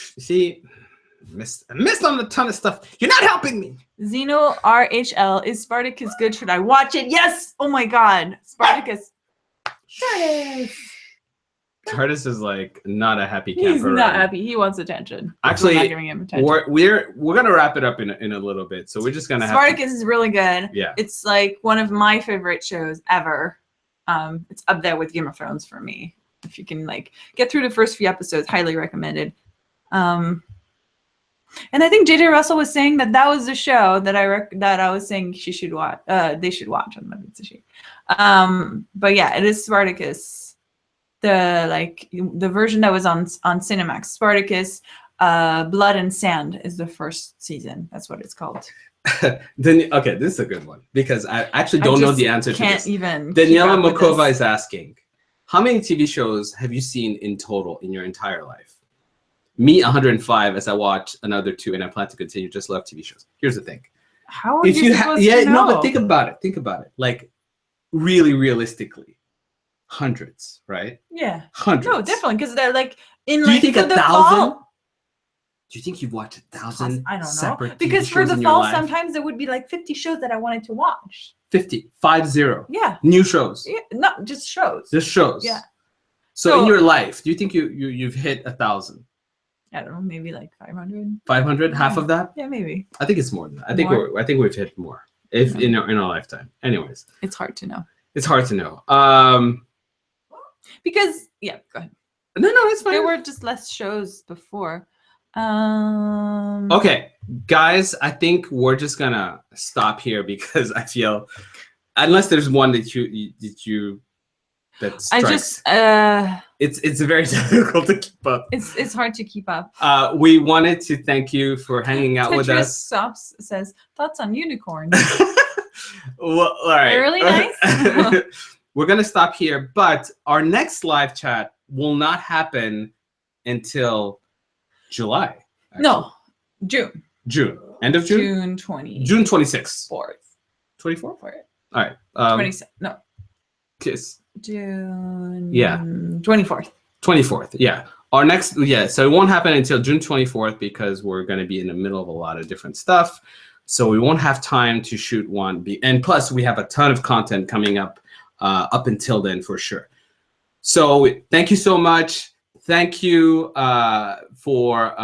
See, I missed on a ton of stuff. You're not helping me. Zeno RHL, is Spartacus good? Should I watch it? Yes. Oh my God, Spartacus. Tardis is like not a happy camper. He's not happy. He wants attention. Actually, we're not giving him attention. We're gonna wrap it up in a little bit. So we're just gonna. Spartacus is really good. Yeah. It's like one of my favorite shows ever. It's up there with Game of Thrones for me. If you can like get through the first few episodes, highly recommended. And I think JJ Russell was saying that was the show that I was saying she should watch. They should watch. I don't know if it's a she. But yeah, it is Spartacus. The version that was on Cinemax. Spartacus, Blood and Sand is the first season. That's what it's called. Then okay, this is a good one because I actually don't know the answer to this. Even Daniela Mokova is asking, how many TV shows have you seen in total in your entire life? Me, 105, as I watch another 2, and I plan to continue. Just love TV shows. Here's the thing. How are you supposed to know? No, but think about it. Like, really realistically, hundreds, right? Yeah. Hundreds. No, definitely, because they're like in Do like you think for the 1,000? fall. Do you think you've watched 1,000? I don't know. Separate because TV for shows the in your fall, life? sometimes there would be like 50 shows that I wanted to watch. 50. Yeah. New shows. Yeah, not just shows. Just shows. Yeah. So in your life, do you think you've hit 1,000? I don't know, maybe like 500. 500, half of that? Yeah, maybe. I think it's more than that. I think we've hit more in our lifetime. Anyways, it's hard to know. It's hard to know. Because go ahead. No, it's fine. There were just less shows before. Okay, guys, I think we're just gonna stop here because I feel, unless there's one that you that strikes. It's very difficult to keep up. It's hard to keep up. We wanted to thank you for hanging out with us. Stops says thoughts on unicorns. Well, all right. Really nice. We're going to stop here, but our next live chat will not happen until July. Actually. No, June. June. End of June? June 26th. 24th? All right. 27. No. Kiss. June. Yeah. 24th. 24th. Yeah. Our next, so it won't happen until June 24th because we're going to be in the middle of a lot of different stuff. So we won't have time to shoot one. And plus, we have a ton of content coming up until then for sure. So thank you so much. Thank you for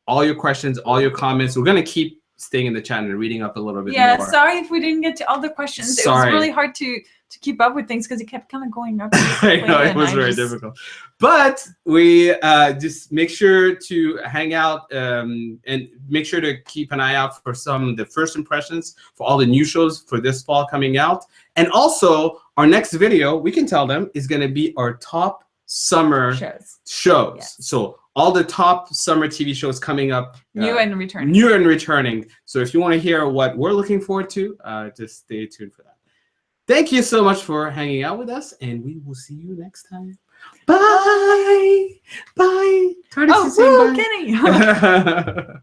all your questions, all your comments. We're going to keep staying in the chat and reading up a little bit more. Yeah, sorry if we didn't get to all the questions. Sorry. It was really hard to keep up with things because it kept kind of going up. I know, it was very difficult. But we just make sure to hang out and make sure to keep an eye out for some of the first impressions for all the new shows for this fall coming out. And also, our next video, we can tell them, is going to be our top summer shows. Yes. So all the top summer TV shows coming up. New and returning. New and returning. So if you want to hear what we're looking forward to, just stay tuned for that. Thank you so much for hanging out with us, and we will see you next time. Bye. Bye. Oh, Kenny.